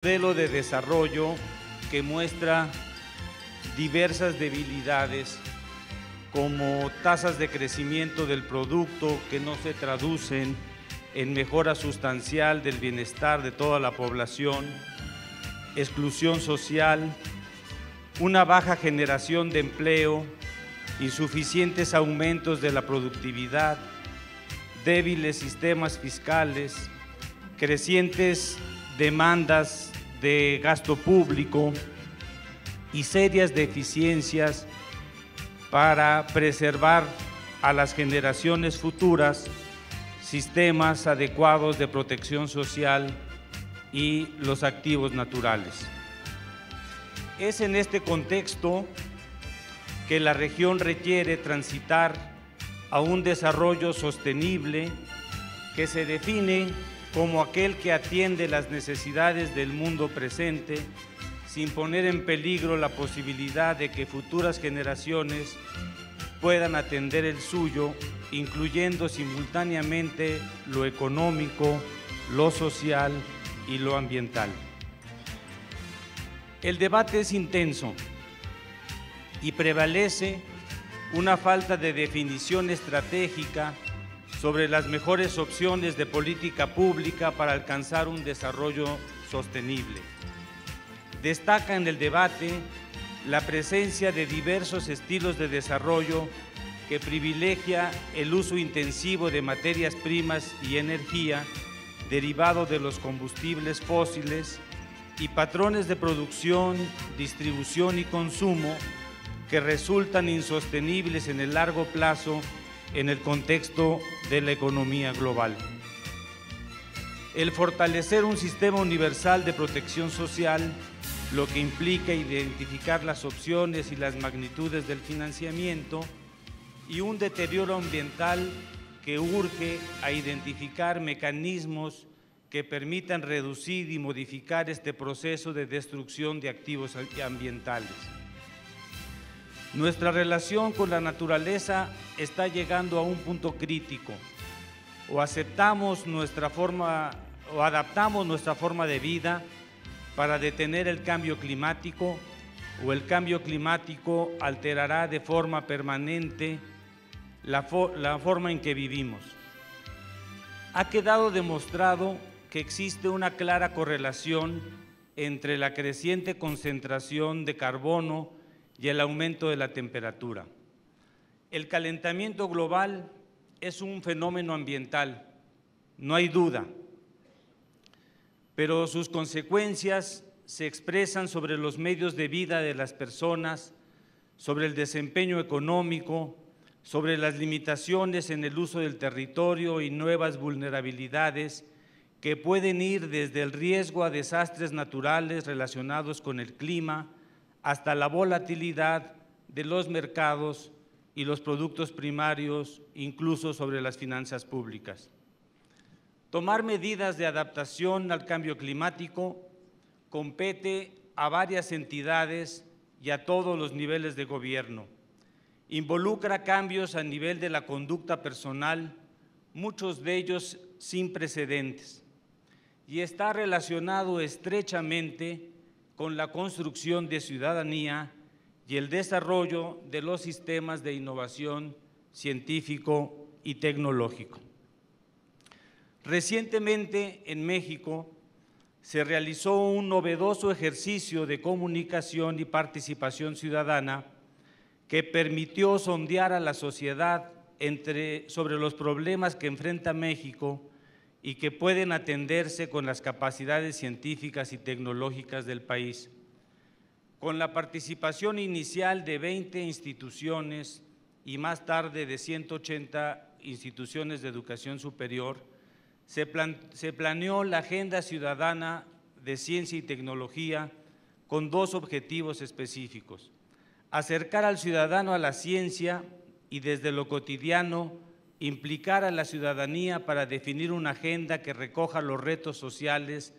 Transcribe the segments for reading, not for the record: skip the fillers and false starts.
Modelo de desarrollo que muestra diversas debilidades como tasas de crecimiento del producto que no se traducen en mejora sustancial del bienestar de toda la población, exclusión social, una baja generación de empleo, insuficientes aumentos de la productividad, débiles sistemas fiscales, crecientes demandas de gasto público y serias deficiencias para preservar a las generaciones futuras sistemas adecuados de protección social y los activos naturales. Es en este contexto que la región requiere transitar a un desarrollo sostenible que se define como aquel que atiende las necesidades del mundo presente sin poner en peligro la posibilidad de que futuras generaciones puedan atender el suyo, incluyendo simultáneamente lo económico, lo social y lo ambiental. El debate es intenso y prevalece una falta de definición estratégica sobre las mejores opciones de política pública para alcanzar un desarrollo sostenible. Destaca en el debate la presencia de diversos estilos de desarrollo que privilegia el uso intensivo de materias primas y energía derivado de los combustibles fósiles y patrones de producción, distribución y consumo que resultan insostenibles en el largo plazo en el contexto de la economía global. El fortalecer un sistema universal de protección social, lo que implica identificar las opciones y las magnitudes del financiamiento, y un deterioro ambiental que urge a identificar mecanismos que permitan reducir y modificar este proceso de destrucción de activos ambientales. Nuestra relación con la naturaleza está llegando a un punto crítico. O aceptamos nuestra forma o adaptamos nuestra forma de vida para detener el cambio climático, o el cambio climático alterará de forma permanente la forma en que vivimos. Ha quedado demostrado que existe una clara correlación entre la creciente concentración de carbono y el aumento de la temperatura. El calentamiento global es un fenómeno ambiental, no hay duda, pero sus consecuencias se expresan sobre los medios de vida de las personas, sobre el desempeño económico, sobre las limitaciones en el uso del territorio y nuevas vulnerabilidades que pueden ir desde el riesgo a desastres naturales relacionados con el clima, hasta la volatilidad de los mercados y los productos primarios, incluso sobre las finanzas públicas. Tomar medidas de adaptación al cambio climático compete a varias entidades y a todos los niveles de gobierno. Involucra cambios a nivel de la conducta personal, muchos de ellos sin precedentes, y está relacionado estrechamente con la construcción de ciudadanía y el desarrollo de los sistemas de innovación científico y tecnológico. Recientemente en México se realizó un novedoso ejercicio de comunicación y participación ciudadana que permitió sondear a la sociedad sobre los problemas que enfrenta México y que pueden atenderse con las capacidades científicas y tecnológicas del país. Con la participación inicial de 20 instituciones y más tarde de 180 instituciones de educación superior, se planeó la Agenda Ciudadana de Ciencia y Tecnología con dos objetivos específicos: acercar al ciudadano a la ciencia y desde lo cotidiano implicar a la ciudadanía para definir una agenda que recoja los retos sociales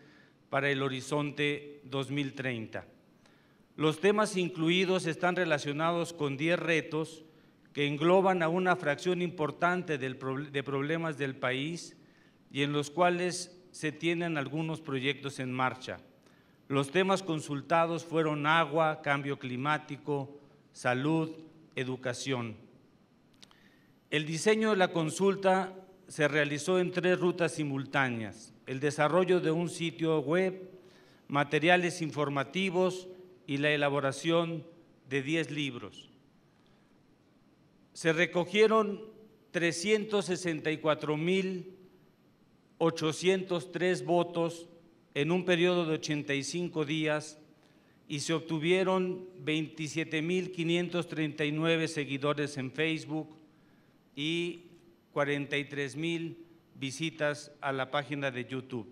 para el horizonte 2030. Los temas incluidos están relacionados con 10 retos que engloban a una fracción importante de problemas del país y en los cuales se tienen algunos proyectos en marcha. Los temas consultados fueron agua, cambio climático, salud, educación. El diseño de la consulta se realizó en 3 rutas simultáneas: el desarrollo de un sitio web, materiales informativos y la elaboración de 10 libros. Se recogieron 364,803 votos en un periodo de 85 días y se obtuvieron 27,539 seguidores en Facebook y 43,000 visitas a la página de YouTube.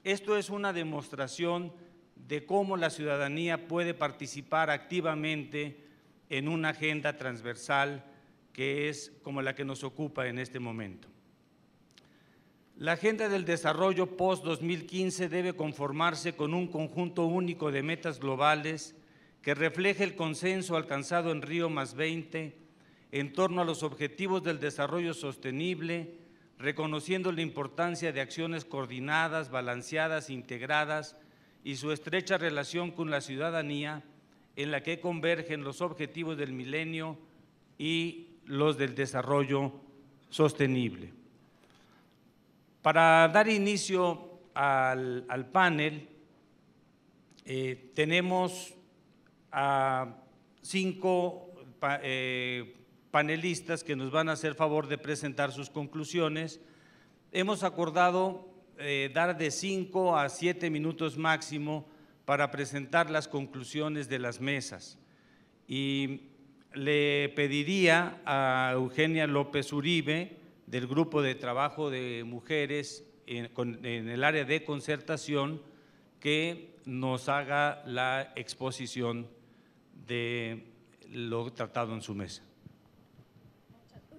Esto es una demostración de cómo la ciudadanía puede participar activamente en una agenda transversal que es como la que nos ocupa en este momento. La Agenda del Desarrollo post-2015 debe conformarse con un conjunto único de metas globales que refleje el consenso alcanzado en Río+20 en torno a los objetivos del desarrollo sostenible, reconociendo la importancia de acciones coordinadas, balanceadas, integradas y su estrecha relación con la ciudadanía, en la que convergen los objetivos del milenio y los del desarrollo sostenible. Para dar inicio al panel, tenemos a 5 panelistas que nos van a hacer favor de presentar sus conclusiones. Hemos acordado dar de 5 a 7 minutos máximo para presentar las conclusiones de las mesas. Y le pediría a Eugenia López Uribe, del Grupo de Trabajo de Mujeres en el área de concertación, que nos haga la exposición de lo tratado en su mesa.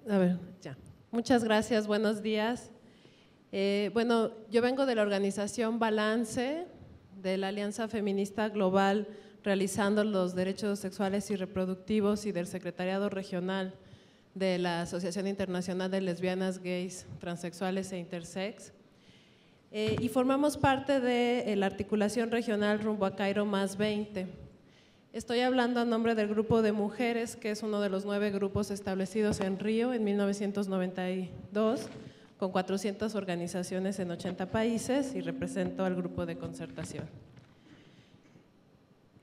A ver, ya. Muchas gracias, buenos días. Bueno, yo vengo de la organización Balance, de la Alianza Feminista Global, realizando los derechos sexuales y reproductivos, y del Secretariado Regional de la Asociación Internacional de Lesbianas, Gays, Transexuales e Intersex. Y formamos parte de la articulación regional Rumbo a Cairo +20. Estoy hablando a nombre del Grupo de Mujeres, que es uno de los 9 grupos establecidos en Río en 1992, con 400 organizaciones en 80 países, y represento al Grupo de Concertación.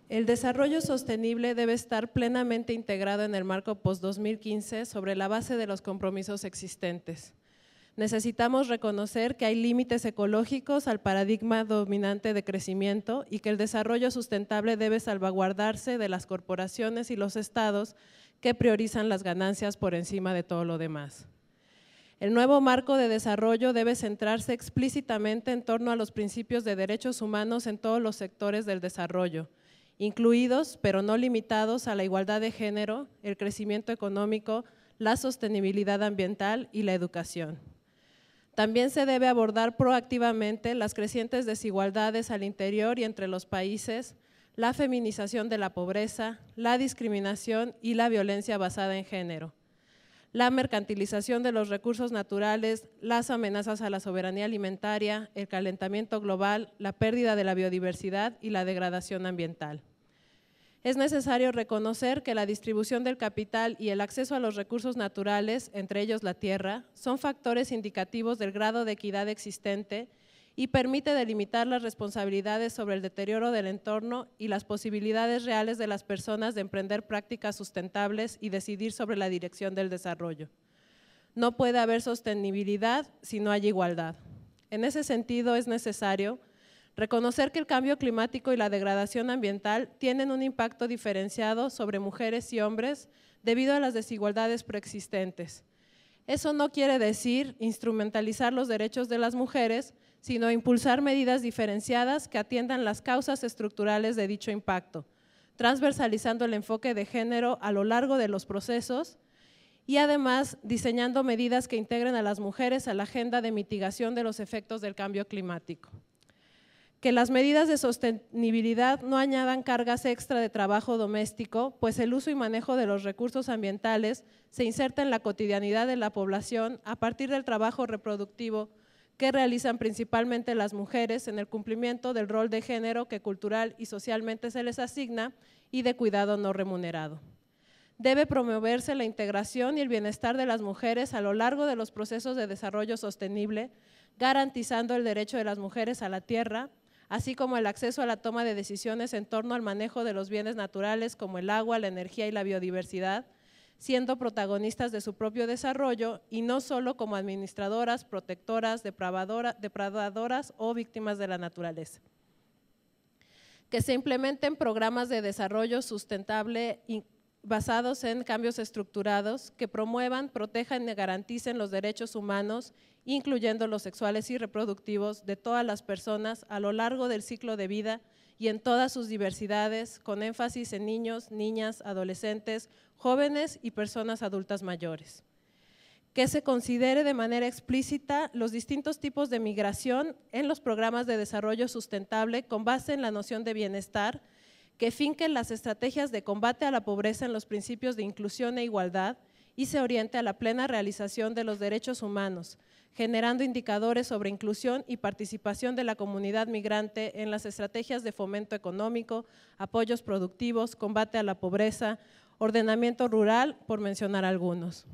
El desarrollo sostenible debe estar plenamente integrado en el marco post-2015 sobre la base de los compromisos existentes. Necesitamos reconocer que hay límites ecológicos al paradigma dominante de crecimiento y que el desarrollo sustentable debe salvaguardarse de las corporaciones y los estados que priorizan las ganancias por encima de todo lo demás. El nuevo marco de desarrollo debe centrarse explícitamente en torno a los principios de derechos humanos en todos los sectores del desarrollo, incluidos, pero no limitados, a la igualdad de género, el crecimiento económico, la sostenibilidad ambiental y la educación. También se debe abordar proactivamente las crecientes desigualdades al interior y entre los países, la feminización de la pobreza, la discriminación y la violencia basada en género, la mercantilización de los recursos naturales, las amenazas a la soberanía alimentaria, el calentamiento global, la pérdida de la biodiversidad y la degradación ambiental. Es necesario reconocer que la distribución del capital y el acceso a los recursos naturales, entre ellos la tierra, son factores indicativos del grado de equidad existente y permite delimitar las responsabilidades sobre el deterioro del entorno y las posibilidades reales de las personas de emprender prácticas sustentables y decidir sobre la dirección del desarrollo. No puede haber sostenibilidad si no hay igualdad. En ese sentido, es necesario reconocer que el cambio climático y la degradación ambiental tienen un impacto diferenciado sobre mujeres y hombres debido a las desigualdades preexistentes. Eso no quiere decir instrumentalizar los derechos de las mujeres, sino impulsar medidas diferenciadas que atiendan las causas estructurales de dicho impacto, transversalizando el enfoque de género a lo largo de los procesos y además diseñando medidas que integren a las mujeres a la agenda de mitigación de los efectos del cambio climático. Que las medidas de sostenibilidad no añadan cargas extra de trabajo doméstico, pues el uso y manejo de los recursos ambientales se inserta en la cotidianidad de la población a partir del trabajo reproductivo que realizan principalmente las mujeres en el cumplimiento del rol de género que cultural y socialmente se les asigna y de cuidado no remunerado. Debe promoverse la integración y el bienestar de las mujeres a lo largo de los procesos de desarrollo sostenible, garantizando el derecho de las mujeres a la tierra, así como el acceso a la toma de decisiones en torno al manejo de los bienes naturales como el agua, la energía y la biodiversidad, siendo protagonistas de su propio desarrollo y no solo como administradoras, protectoras, depredadoras o víctimas de la naturaleza. Que se implementen programas de desarrollo sustentable basados en cambios estructurados que promuevan, protejan y garanticen los derechos humanos, incluyendo los sexuales y reproductivos de todas las personas a lo largo del ciclo de vida y en todas sus diversidades, con énfasis en niños, niñas, adolescentes, jóvenes y personas adultas mayores. Que se considere de manera explícita los distintos tipos de migración en los programas de desarrollo sustentable con base en la noción de bienestar, que finquen las estrategias de combate a la pobreza en los principios de inclusión e igualdad y se oriente a la plena realización de los derechos humanos, generando indicadores sobre inclusión y participación de la comunidad migrante en las estrategias de fomento económico, apoyos productivos, combate a la pobreza, ordenamiento rural, por mencionar algunos.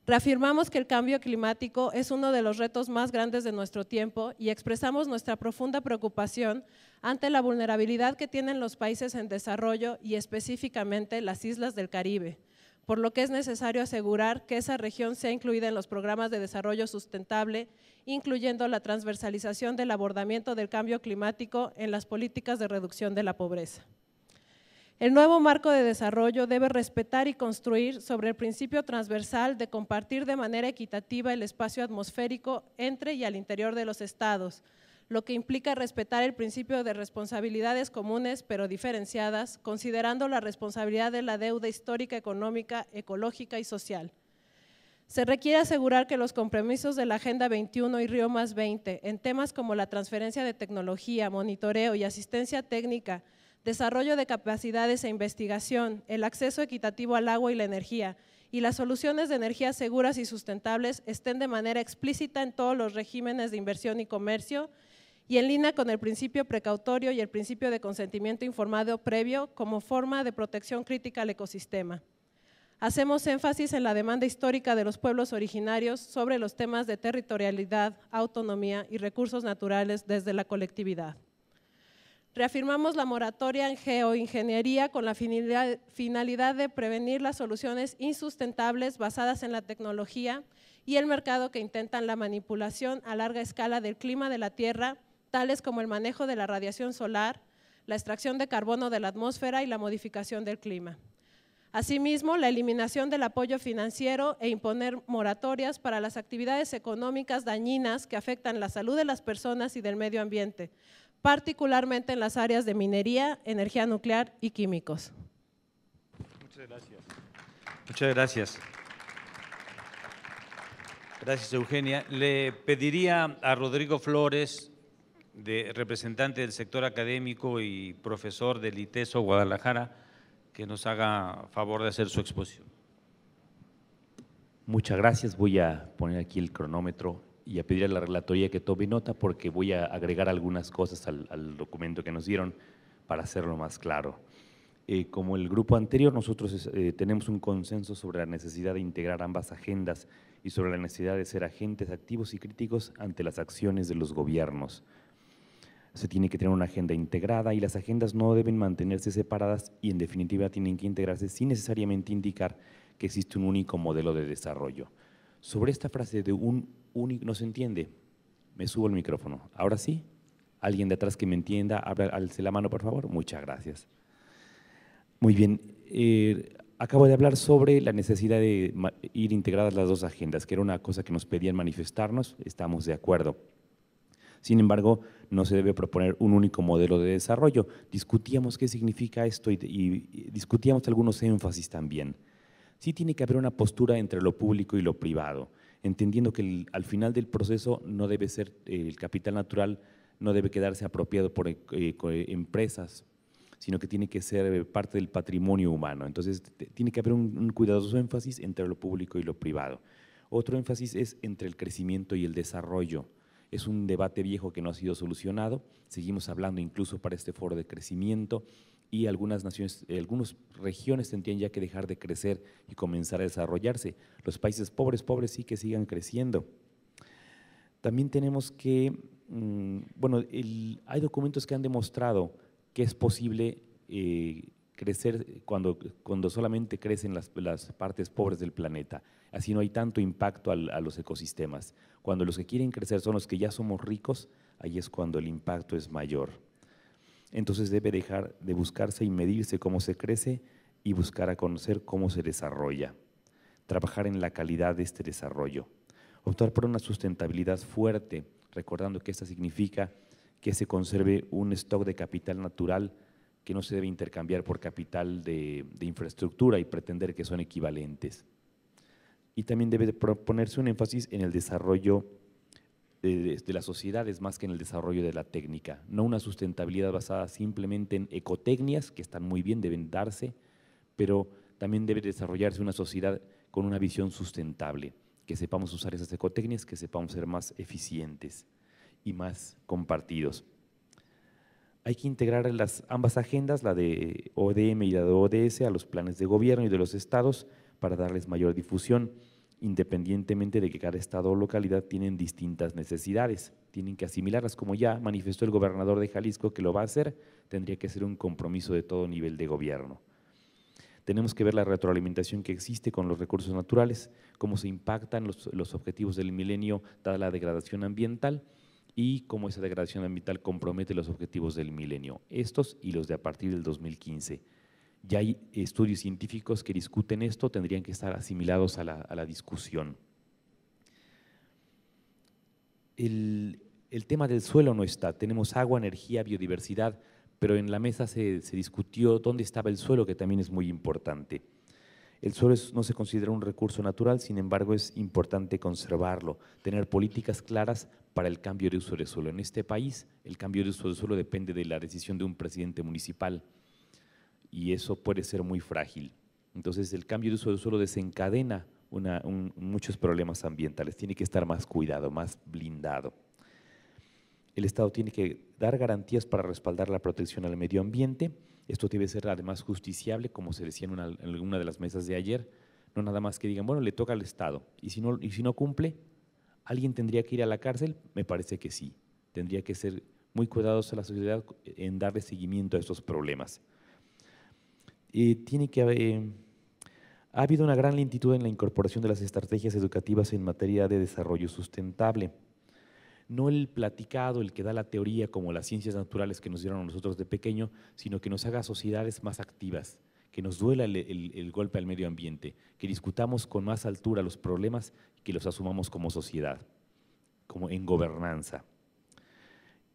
Reafirmamos que el cambio climático es uno de los retos más grandes de nuestro tiempo y expresamos nuestra profunda preocupación ante la vulnerabilidad que tienen los países en desarrollo y específicamente las islas del Caribe, por lo que es necesario asegurar que esa región sea incluida en los programas de desarrollo sustentable, incluyendo la transversalización del abordamiento del cambio climático en las políticas de reducción de la pobreza. El nuevo marco de desarrollo debe respetar y construir sobre el principio transversal de compartir de manera equitativa el espacio atmosférico entre y al interior de los estados, lo que implica respetar el principio de responsabilidades comunes pero diferenciadas, considerando la responsabilidad de la deuda histórica, económica, ecológica y social. Se requiere asegurar que los compromisos de la Agenda 21 y Río +20 en temas como la transferencia de tecnología, monitoreo y asistencia técnica, desarrollo de capacidades e investigación, el acceso equitativo al agua y la energía y las soluciones de energía seguras y sustentables estén de manera explícita en todos los regímenes de inversión y comercio y en línea con el principio precautorio y el principio de consentimiento informado previo como forma de protección crítica al ecosistema. Hacemos énfasis en la demanda histórica de los pueblos originarios sobre los temas de territorialidad, autonomía y recursos naturales desde la colectividad. Reafirmamos la moratoria en geoingeniería con la finalidad de prevenir las soluciones insustentables basadas en la tecnología y el mercado que intentan la manipulación a larga escala del clima de la Tierra, tales como el manejo de la radiación solar, la extracción de carbono de la atmósfera y la modificación del clima. Asimismo, la eliminación del apoyo financiero e imponer moratorias para las actividades económicas dañinas que afectan la salud de las personas y del medio ambiente, particularmente en las áreas de minería, energía nuclear y químicos. Muchas gracias. Muchas gracias. Gracias, Eugenia. Le pediría a Rodrigo Flores, representante del sector académico y profesor del ITESO Guadalajara, que nos haga favor de hacer su exposición. Muchas gracias. Voy a poner aquí el cronómetro y a pedir a la relatoría que tome nota porque voy a agregar algunas cosas al documento que nos dieron para hacerlo más claro. Como el grupo anterior, nosotros tenemos un consenso sobre la necesidad de integrar ambas agendas y sobre la necesidad de ser agentes activos y críticos ante las acciones de los gobiernos. Se tiene que tener una agenda integrada y las agendas no deben mantenerse separadas y en definitiva tienen que integrarse sin necesariamente indicar que existe un único modelo de desarrollo. Sobre esta frase de un único, ¿no se entiende? Me subo el micrófono. ¿Ahora sí? ¿Alguien de atrás que me entienda? Alce la mano, por favor. Muchas gracias. Muy bien. Acabo de hablar sobre la necesidad de ir integradas las dos agendas, que era una cosa que nos pedían manifestarnos. Estamos de acuerdo. Sin embargo, no se debe proponer un único modelo de desarrollo. Discutíamos qué significa esto y discutíamos algunos énfasis también. Sí tiene que haber una postura entre lo público y lo privado, entendiendo que al final del proceso no debe ser el capital natural, no debe quedarse apropiado por empresas, sino que tiene que ser parte del patrimonio humano. Entonces, tiene que haber un cuidadoso énfasis entre lo público y lo privado. Otro énfasis es entre el crecimiento y el desarrollo. Es un debate viejo que no ha sido solucionado, seguimos hablando incluso para este foro de crecimiento y algunas naciones, algunas regiones tendrían ya que dejar de crecer y comenzar a desarrollarse. Los países pobres sí que sigan creciendo. También tenemos que, bueno, hay documentos que han demostrado que es posible crecer cuando solamente crecen las partes pobres del planeta. Así no hay tanto impacto a los ecosistemas. Cuando los que quieren crecer son los que ya somos ricos, ahí es cuando el impacto es mayor. Entonces debe dejar de buscarse y medirse cómo se crece y buscar a conocer cómo se desarrolla. Trabajar en la calidad de este desarrollo. Optar por una sustentabilidad fuerte, recordando que esta significa que se conserve un stock de capital natural que no se debe intercambiar por capital de infraestructura y pretender que son equivalentes. Y también debe de ponerse un énfasis en el desarrollo de las sociedades más que en el desarrollo de la técnica. No una sustentabilidad basada simplemente en ecotecnias, que están muy bien, deben darse, pero también debe desarrollarse una sociedad con una visión sustentable, que sepamos usar esas ecotecnias, que sepamos ser más eficientes y más compartidos. Hay que integrar ambas agendas, la de ODM y la de ODS, a los planes de gobierno y de los estados para darles mayor difusión, independientemente de que cada estado o localidad tienen distintas necesidades. Tienen que asimilarlas, como ya manifestó el gobernador de Jalisco que lo va a hacer, tendría que ser un compromiso de todo nivel de gobierno. Tenemos que ver la retroalimentación que existe con los recursos naturales, cómo se impactan los objetivos del milenio dada la degradación ambiental y cómo esa degradación ambiental compromete los objetivos del milenio, estos y los de a partir del 2015. Ya hay estudios científicos que discuten esto, tendrían que estar asimilados a la discusión. El tema del suelo no está, tenemos agua, energía, biodiversidad, pero en la mesa se discutió dónde estaba el suelo, que también es muy importante. El suelo no se considera un recurso natural, sin embargo es importante conservarlo, tener políticas claras para el cambio de uso de suelo. En este país el cambio de uso de suelo depende de la decisión de un presidente municipal y eso puede ser muy frágil. Entonces el cambio de uso del suelo desencadena muchos problemas ambientales, tiene que estar más cuidado, más blindado. El Estado tiene que dar garantías para respaldar la protección al medio ambiente. Esto debe ser además justiciable, como se decía en alguna de las mesas de ayer, no nada más que digan, bueno, le toca al Estado, y si no cumple, ¿alguien tendría que ir a la cárcel? Me parece que sí. Tendría que ser muy cuidadosa la sociedad en darle seguimiento a estos problemas. Ha habido una gran lentitud en la incorporación de las estrategias educativas en materia de desarrollo sustentable. No el platicado, el que da la teoría como las ciencias naturales que nos dieron a nosotros de pequeño, sino que nos haga sociedades más activas, que nos duela el golpe al medio ambiente, que discutamos con más altura los problemas y que los asumamos como sociedad, como en gobernanza.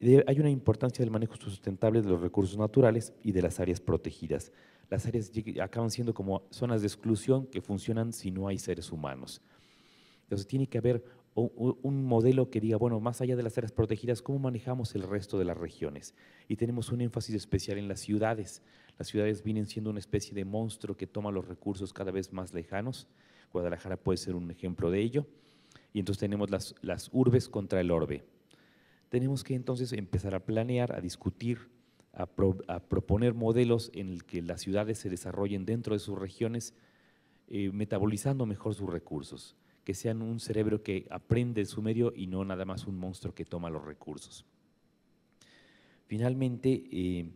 Hay una importancia del manejo sustentable de los recursos naturales y de las áreas protegidas. Las áreas acaban siendo como zonas de exclusión que funcionan si no hay seres humanos. Entonces tiene que haber un modelo que diga, bueno, más allá de las áreas protegidas, ¿cómo manejamos el resto de las regiones? Y tenemos un énfasis especial en las ciudades. Las ciudades vienen siendo una especie de monstruo que toma los recursos cada vez más lejanos. Guadalajara puede ser un ejemplo de ello. Y entonces tenemos las urbes contra el orbe. Tenemos que entonces empezar a planear, a discutir, a proponer modelos en el que las ciudades se desarrollen dentro de sus regiones, metabolizando mejor sus recursos, que sean un cerebro que aprende de su medio y no nada más un monstruo que toma los recursos. Finalmente,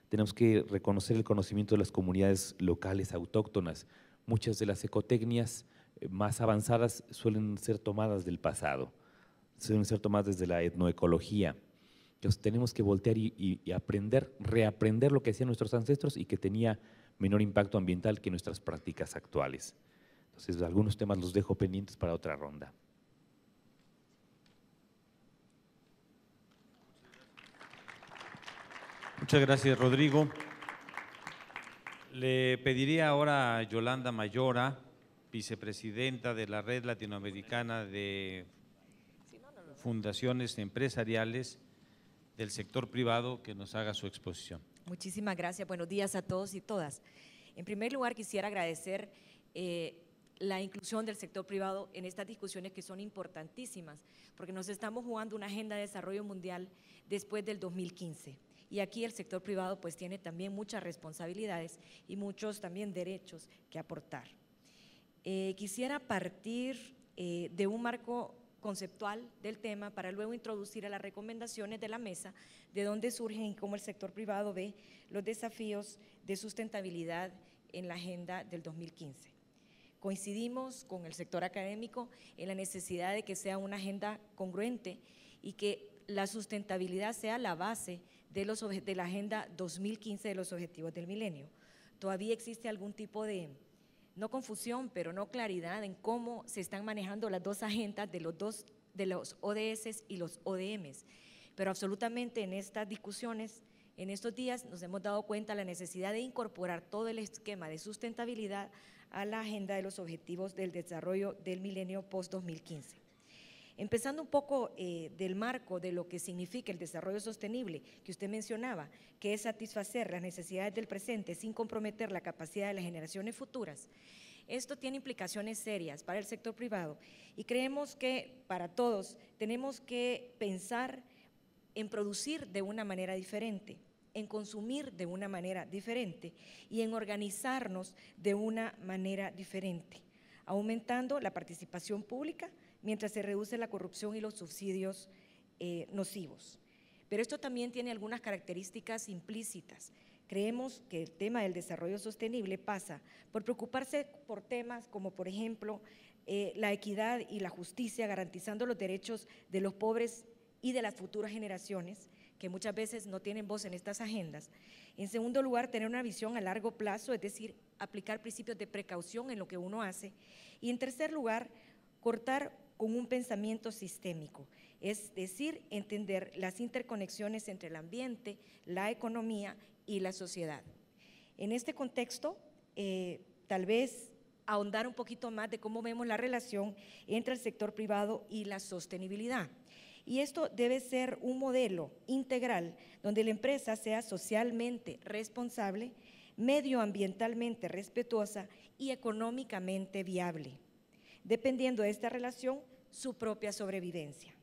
tenemos que reconocer el conocimiento de las comunidades locales autóctonas. Muchas de las ecotecnias más avanzadas suelen ser tomadas del pasado, suelen ser tomadas desde la etnoecología. Entonces tenemos que voltear y reaprender lo que hacían nuestros ancestros y que tenía menor impacto ambiental que nuestras prácticas actuales. Entonces, algunos temas los dejo pendientes para otra ronda. Muchas gracias, Rodrigo. Le pediría ahora a Yolanda Mayora, vicepresidenta de la Red Latinoamericana de Fundaciones Empresariales del Sector Privado, que nos haga su exposición. Muchísimas gracias. Buenos días a todos y todas. En primer lugar, quisiera agradecer la inclusión del sector privado en estas discusiones que son importantísimas, porque nos estamos jugando una agenda de desarrollo mundial después del 2015. Y aquí el sector privado pues tiene también muchas responsabilidades y muchos también derechos que aportar. Quisiera partir de un marco conceptual del tema para luego introducir a las recomendaciones de la mesa, de dónde surgen y cómo el sector privado ve los desafíos de sustentabilidad en la agenda del 2015. Coincidimos con el sector académico en la necesidad de que sea una agenda congruente y que la sustentabilidad sea la base de la agenda 2015 de los objetivos del milenio. Todavía existe algún tipo de, no confusión, pero no claridad en cómo se están manejando las dos agendas de los ODS y los ODMs, pero absolutamente en estas discusiones, en estos días nos hemos dado cuenta de la necesidad de incorporar todo el esquema de sustentabilidad a la agenda de los objetivos del desarrollo del milenio post-2015. Empezando un poco del marco de lo que significa el desarrollo sostenible que usted mencionaba, que es satisfacer las necesidades del presente sin comprometer la capacidad de las generaciones futuras. Esto tiene implicaciones serias para el sector privado y creemos que para todos tenemos que pensar en producir de una manera diferente, en consumir de una manera diferente y en organizarnos de una manera diferente, aumentando la participación pública mientras se reduce la corrupción y los subsidios nocivos. Pero esto también tiene algunas características implícitas. Creemos que el tema del desarrollo sostenible pasa por preocuparse por temas como, por ejemplo, la equidad y la justicia, garantizando los derechos de los pobres y de las futuras generaciones, que muchas veces no tienen voz en estas agendas. En segundo lugar, tener una visión a largo plazo, es decir, aplicar principios de precaución en lo que uno hace. Y en tercer lugar, cortar con un pensamiento sistémico, es decir, entender las interconexiones entre el ambiente, la economía y la sociedad. En este contexto, tal vez ahondar un poquito más de cómo vemos la relación entre el sector privado y la sostenibilidad. Y esto debe ser un modelo integral donde la empresa sea socialmente responsable, medioambientalmente respetuosa y económicamente viable, dependiendo de esta relación su propia sobrevivencia.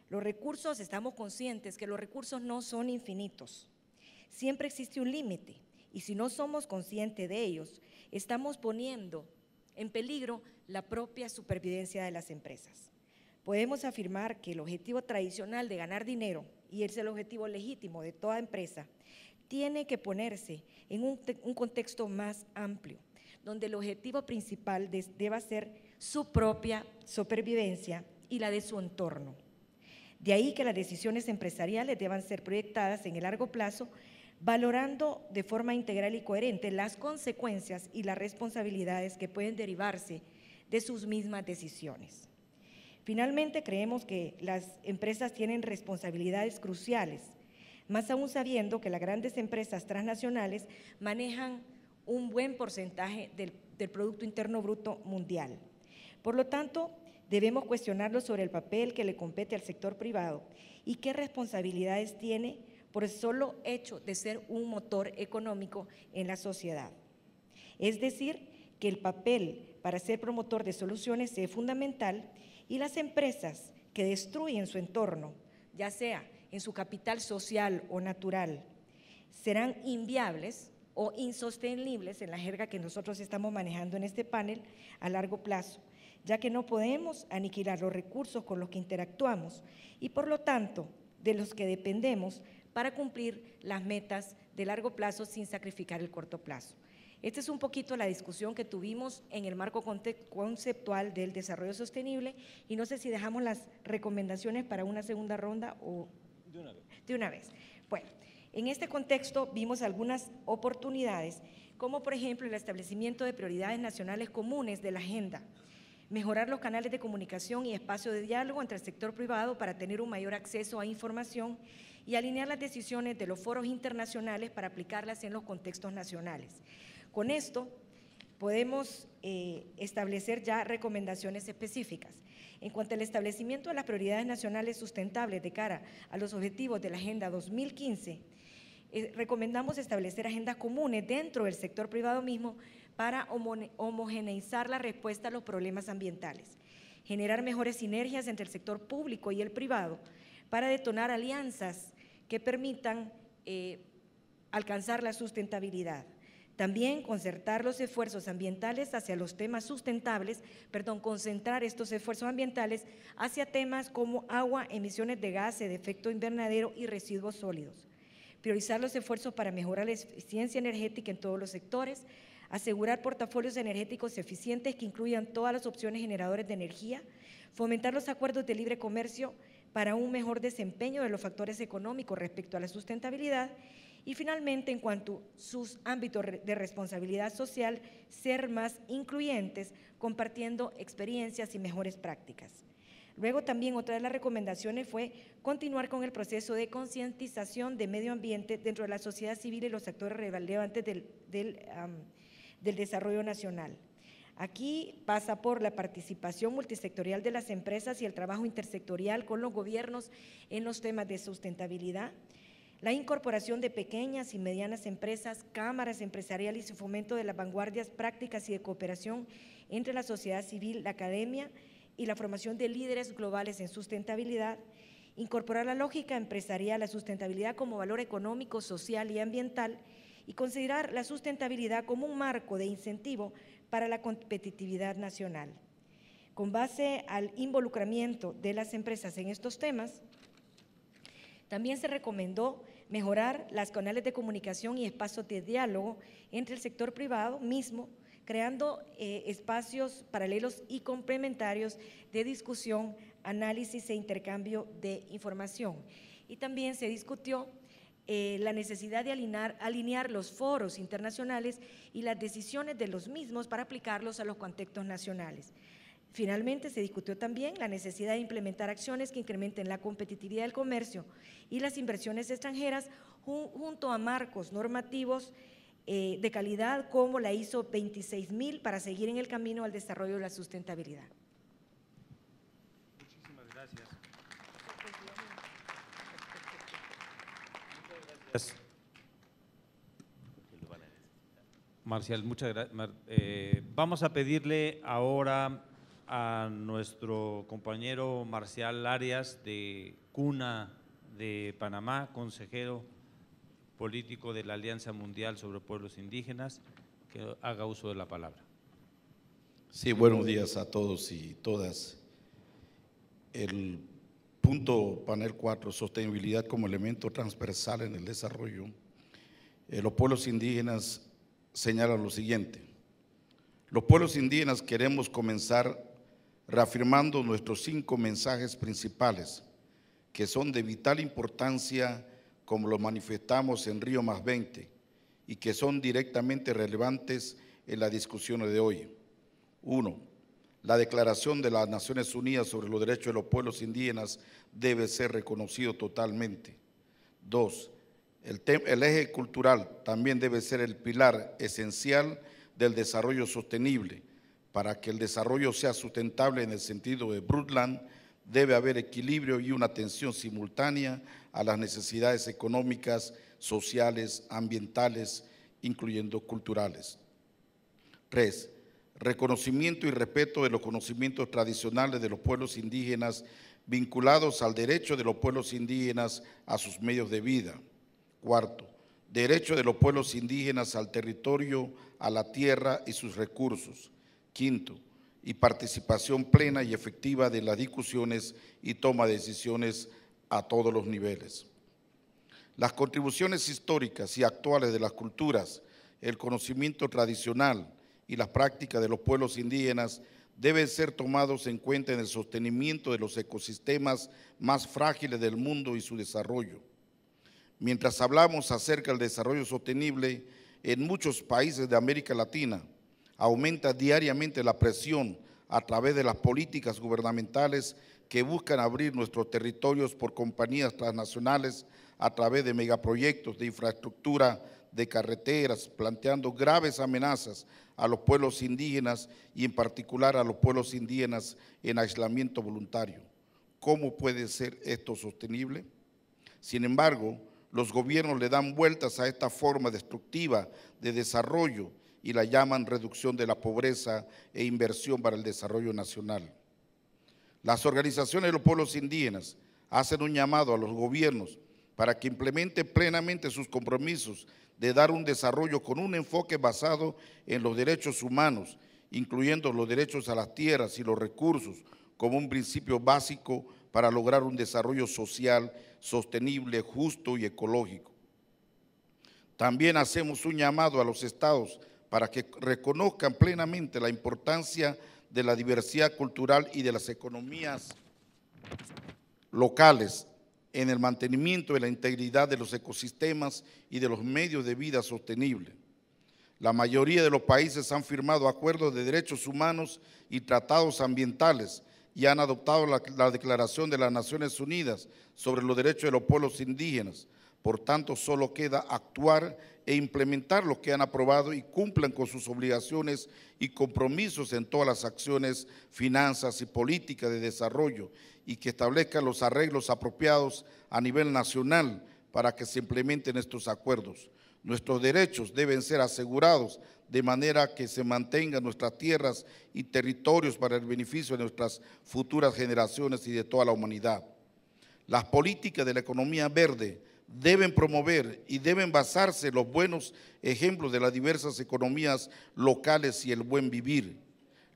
Los recursos, estamos conscientes que los recursos no son infinitos, siempre existe un límite y si no somos conscientes de ellos, estamos poniendo en peligro la propia supervivencia de las empresas. Podemos afirmar que el objetivo tradicional de ganar dinero, y es el objetivo legítimo de toda empresa, tiene que ponerse en un contexto más amplio, donde el objetivo principal deba ser su propia supervivencia y la de su entorno. De ahí que las decisiones empresariales deban ser proyectadas en el largo plazo, valorando de forma integral y coherente las consecuencias y las responsabilidades que pueden derivarse de sus mismas decisiones. Finalmente, creemos que las empresas tienen responsabilidades cruciales, más aún sabiendo que las grandes empresas transnacionales manejan un buen porcentaje del Producto Interno Bruto mundial. Por lo tanto, debemos cuestionarlo sobre el papel que le compete al sector privado y qué responsabilidades tiene por el solo hecho de ser un motor económico en la sociedad. Es decir, que el papel para ser promotor de soluciones es fundamental y las empresas que destruyen su entorno, ya sea en su capital social o natural, serán inviables o insostenibles, en la jerga que nosotros estamos manejando en este panel, a largo plazo, ya que no podemos aniquilar los recursos con los que interactuamos y por lo tanto de los que dependemos para cumplir las metas de largo plazo sin sacrificar el corto plazo. Esta es un poquito la discusión que tuvimos en el marco conceptual del desarrollo sostenible y no sé si dejamos las recomendaciones para una segunda ronda o… De una vez. Bueno, en este contexto vimos algunas oportunidades, como por ejemplo el establecimiento de prioridades nacionales comunes de la agenda, mejorar los canales de comunicación y espacio de diálogo entre el sector privado para tener un mayor acceso a información y alinear las decisiones de los foros internacionales para aplicarlas en los contextos nacionales. Con esto podemos establecer ya recomendaciones específicas. En cuanto al establecimiento de las prioridades nacionales sustentables de cara a los objetivos de la Agenda 2015, recomendamos establecer agendas comunes dentro del sector privado mismo para homogeneizar la respuesta a los problemas ambientales, generar mejores sinergias entre el sector público y el privado para detonar alianzas que permitan alcanzar la sustentabilidad. También concertar los esfuerzos ambientales hacia los temas sustentables, concentrar estos esfuerzos ambientales hacia temas como agua, emisiones de gases de efecto invernadero y residuos sólidos. Priorizar los esfuerzos para mejorar la eficiencia energética en todos los sectores, asegurar portafolios energéticos eficientes que incluyan todas las opciones generadoras de energía, fomentar los acuerdos de libre comercio para un mejor desempeño de los factores económicos respecto a la sustentabilidad y finalmente, en cuanto a sus ámbitos de responsabilidad social, ser más incluyentes, compartiendo experiencias y mejores prácticas. Luego también otra de las recomendaciones fue continuar con el proceso de concientización de medio ambiente dentro de la sociedad civil y los actores relevantes del desarrollo nacional. Aquí pasa por la participación multisectorial de las empresas y el trabajo intersectorial con los gobiernos en los temas de sustentabilidad, la incorporación de pequeñas y medianas empresas, cámaras empresariales y fomento de las vanguardias prácticas y de cooperación entre la sociedad civil, la academia y la formación de líderes globales en sustentabilidad, incorporar la lógica empresarial, la sustentabilidad como valor económico, social y ambiental y considerar la sustentabilidad como un marco de incentivo para la competitividad nacional. Con base al involucramiento de las empresas en estos temas, también se recomendó mejorar los canales de comunicación y espacios de diálogo entre el sector privado mismo, creando espacios paralelos y complementarios de discusión, análisis e intercambio de información. Y también se discutió la necesidad de alinear los foros internacionales y las decisiones de los mismos para aplicarlos a los contextos nacionales. Finalmente, se discutió también la necesidad de implementar acciones que incrementen la competitividad del comercio y las inversiones extranjeras junto a marcos normativos de calidad como la ISO 26000 para seguir en el camino al desarrollo de la sustentabilidad. Muchísimas gracias. Gracias. Marcial, muchas gracias. Vamos a pedirle ahora a nuestro compañero Marcial Arias de CUNA de Panamá, consejero político de la Alianza Mundial sobre Pueblos Indígenas, que haga uso de la palabra. Sí, buenos días a todos y todas. El punto panel 4, sostenibilidad como elemento transversal en el desarrollo. Los pueblos indígenas señalan lo siguiente: los pueblos indígenas queremos comenzar reafirmando nuestros 5 mensajes principales, que son de vital importancia como lo manifestamos en Río +20 y que son directamente relevantes en la discusión de hoy. 1. La Declaración de las Naciones Unidas sobre los Derechos de los Pueblos Indígenas debe ser reconocido totalmente. 2. El eje cultural también debe ser el pilar esencial del desarrollo sostenible. Para que el desarrollo sea sustentable en el sentido de Brundtland, debe haber equilibrio y una atención simultánea a las necesidades económicas, sociales, ambientales, incluyendo culturales. 3. Reconocimiento y respeto de los conocimientos tradicionales de los pueblos indígenas vinculados al derecho de los pueblos indígenas a sus medios de vida. 4. Derecho de los pueblos indígenas al territorio, a la tierra y sus recursos. 5. Y participación plena y efectiva de las discusiones y toma de decisiones a todos los niveles. Las contribuciones históricas y actuales de las culturas, el conocimiento tradicional y las prácticas de los pueblos indígenas deben ser tomados en cuenta en el sostenimiento de los ecosistemas más frágiles del mundo y su desarrollo. Mientras hablamos acerca del desarrollo sostenible, en muchos países de América Latina aumenta diariamente la presión a través de las políticas gubernamentales que buscan abrir nuestros territorios por compañías transnacionales a través de megaproyectos de infraestructura, de carreteras, planteando graves amenazas a los pueblos indígenas y en particular a los pueblos indígenas en aislamiento voluntario. ¿Cómo puede ser esto sostenible? Sin embargo, los gobiernos le dan vueltas a esta forma destructiva de desarrollo y la llaman reducción de la pobreza e inversión para el desarrollo nacional. Las organizaciones de los pueblos indígenas hacen un llamado a los gobiernos para que implementen plenamente sus compromisos de dar un desarrollo con un enfoque basado en los derechos humanos, incluyendo los derechos a las tierras y los recursos como un principio básico para lograr un desarrollo social sostenible, justo y ecológico. También hacemos un llamado a los estados para que reconozcan plenamente la importancia de la diversidad cultural y de las economías locales en el mantenimiento de la integridad de los ecosistemas y de los medios de vida sostenible. La mayoría de los países han firmado acuerdos de derechos humanos y tratados ambientales y han adoptado la Declaración de las Naciones Unidas sobre los derechos de los pueblos indígenas. Por tanto, solo queda actuar e implementar lo que han aprobado y cumplan con sus obligaciones y compromisos en todas las acciones, finanzas y políticas de desarrollo, y que establezcan los arreglos apropiados a nivel nacional para que se implementen estos acuerdos. Nuestros derechos deben ser asegurados de manera que se mantengan nuestras tierras y territorios para el beneficio de nuestras futuras generaciones y de toda la humanidad. Las políticas de la economía verde deben promover y deben basarse en los buenos ejemplos de las diversas economías locales y el buen vivir.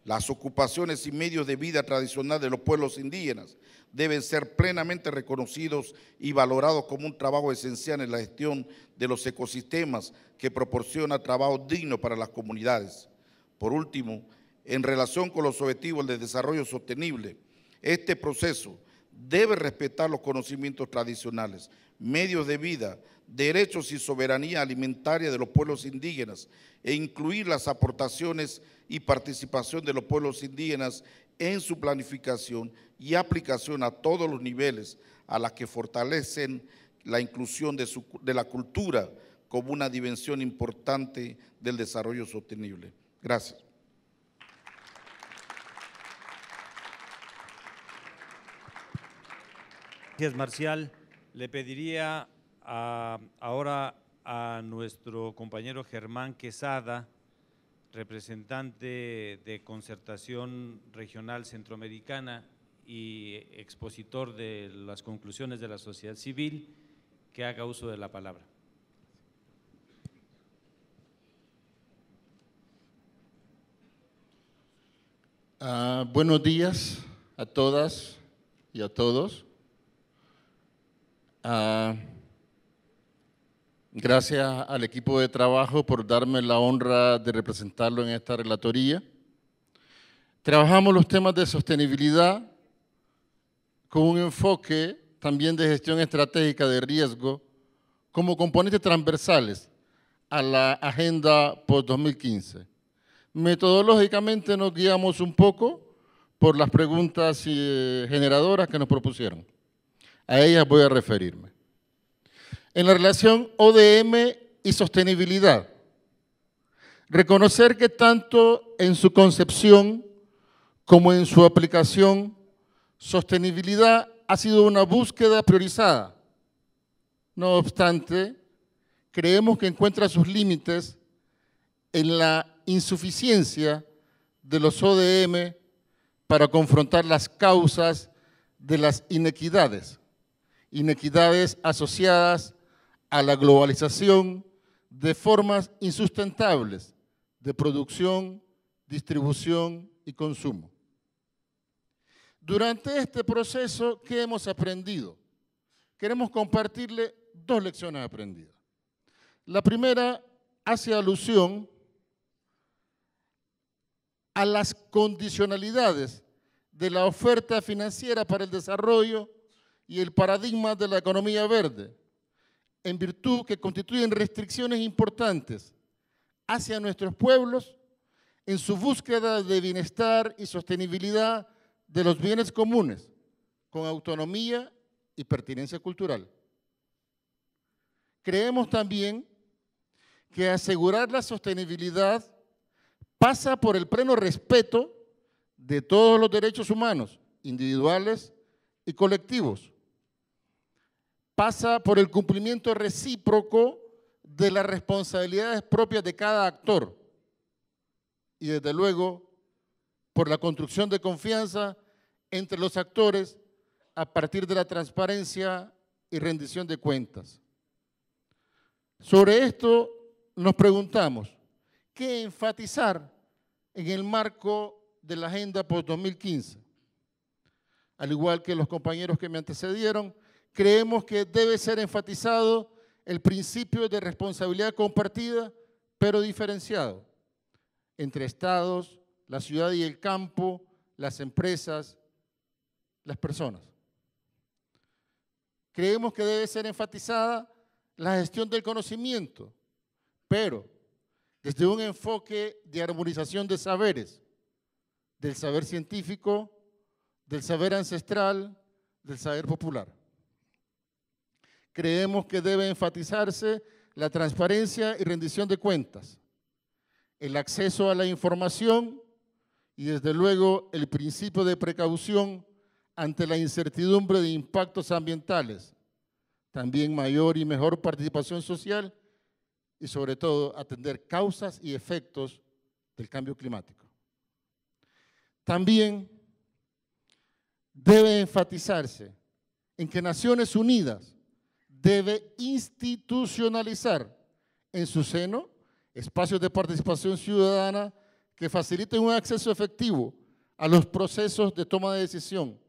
Las ocupaciones y medios de vida tradicional de los pueblos indígenas deben ser plenamente reconocidos y valorados como un trabajo esencial en la gestión de los ecosistemas que proporciona trabajo digno para las comunidades. Por último, en relación con los objetivos de desarrollo sostenible, este proceso debe respetar los conocimientos tradicionales, medios de vida, derechos y soberanía alimentaria de los pueblos indígenas e incluir las aportaciones y participación de los pueblos indígenas en su planificación y aplicación a todos los niveles, a las que fortalecen la inclusión de la cultura como una dimensión importante del desarrollo sostenible. Gracias. Gracias, Marcial. Le pediría ahora a nuestro compañero Germán Quesada, representante de Concertación Regional Centroamericana y expositor de las conclusiones de la sociedad civil, que haga uso de la palabra. Buenos días a todas y a todos. Gracias al equipo de trabajo por darme la honra de representarlo en esta relatoría. Trabajamos los temas de sostenibilidad con un enfoque también de gestión estratégica de riesgo como componentes transversales a la agenda post-2015. Metodológicamente nos guiamos un poco por las preguntas generadoras que nos propusieron. A ellas voy a referirme. En la relación ODM y sostenibilidad, reconocer que tanto en su concepción como en su aplicación, sostenibilidad ha sido una búsqueda priorizada. No obstante, creemos que encuentra sus límites en la insuficiencia de los ODM para confrontar las causas de las inequidades asociadas a la globalización de formas insustentables de producción, distribución y consumo. Durante este proceso, ¿qué hemos aprendido? Queremos compartirle dos lecciones aprendidas. La primera hace alusión a las condicionalidades de la oferta financiera para el desarrollo y el paradigma de la economía verde, en virtud que constituyen restricciones importantes hacia nuestros pueblos en su búsqueda de bienestar y sostenibilidad de los bienes comunes, con autonomía y pertinencia cultural. Creemos también que asegurar la sostenibilidad pasa por el pleno respeto de todos los derechos humanos, individuales y colectivos. Pasa por el cumplimiento recíproco de las responsabilidades propias de cada actor, y desde luego por la construcción de confianza entre los actores a partir de la transparencia y rendición de cuentas. Sobre esto nos preguntamos, ¿qué enfatizar en el marco de la Agenda Post-2015? Al igual que los compañeros que me antecedieron, creemos que debe ser enfatizado el principio de responsabilidad compartida, pero diferenciado, entre estados, la ciudad y el campo, las empresas, las personas. Creemos que debe ser enfatizada la gestión del conocimiento, pero desde un enfoque de armonización de saberes, del saber científico, del saber ancestral, del saber popular. Creemos que debe enfatizarse la transparencia y rendición de cuentas, el acceso a la información y desde luego el principio de precaución ante la incertidumbre de impactos ambientales, también mayor y mejor participación social y sobre todo atender causas y efectos del cambio climático. También debe enfatizarse en que Naciones Unidas debe institucionalizar en su seno espacios de participación ciudadana que faciliten un acceso efectivo a los procesos de toma de decisión,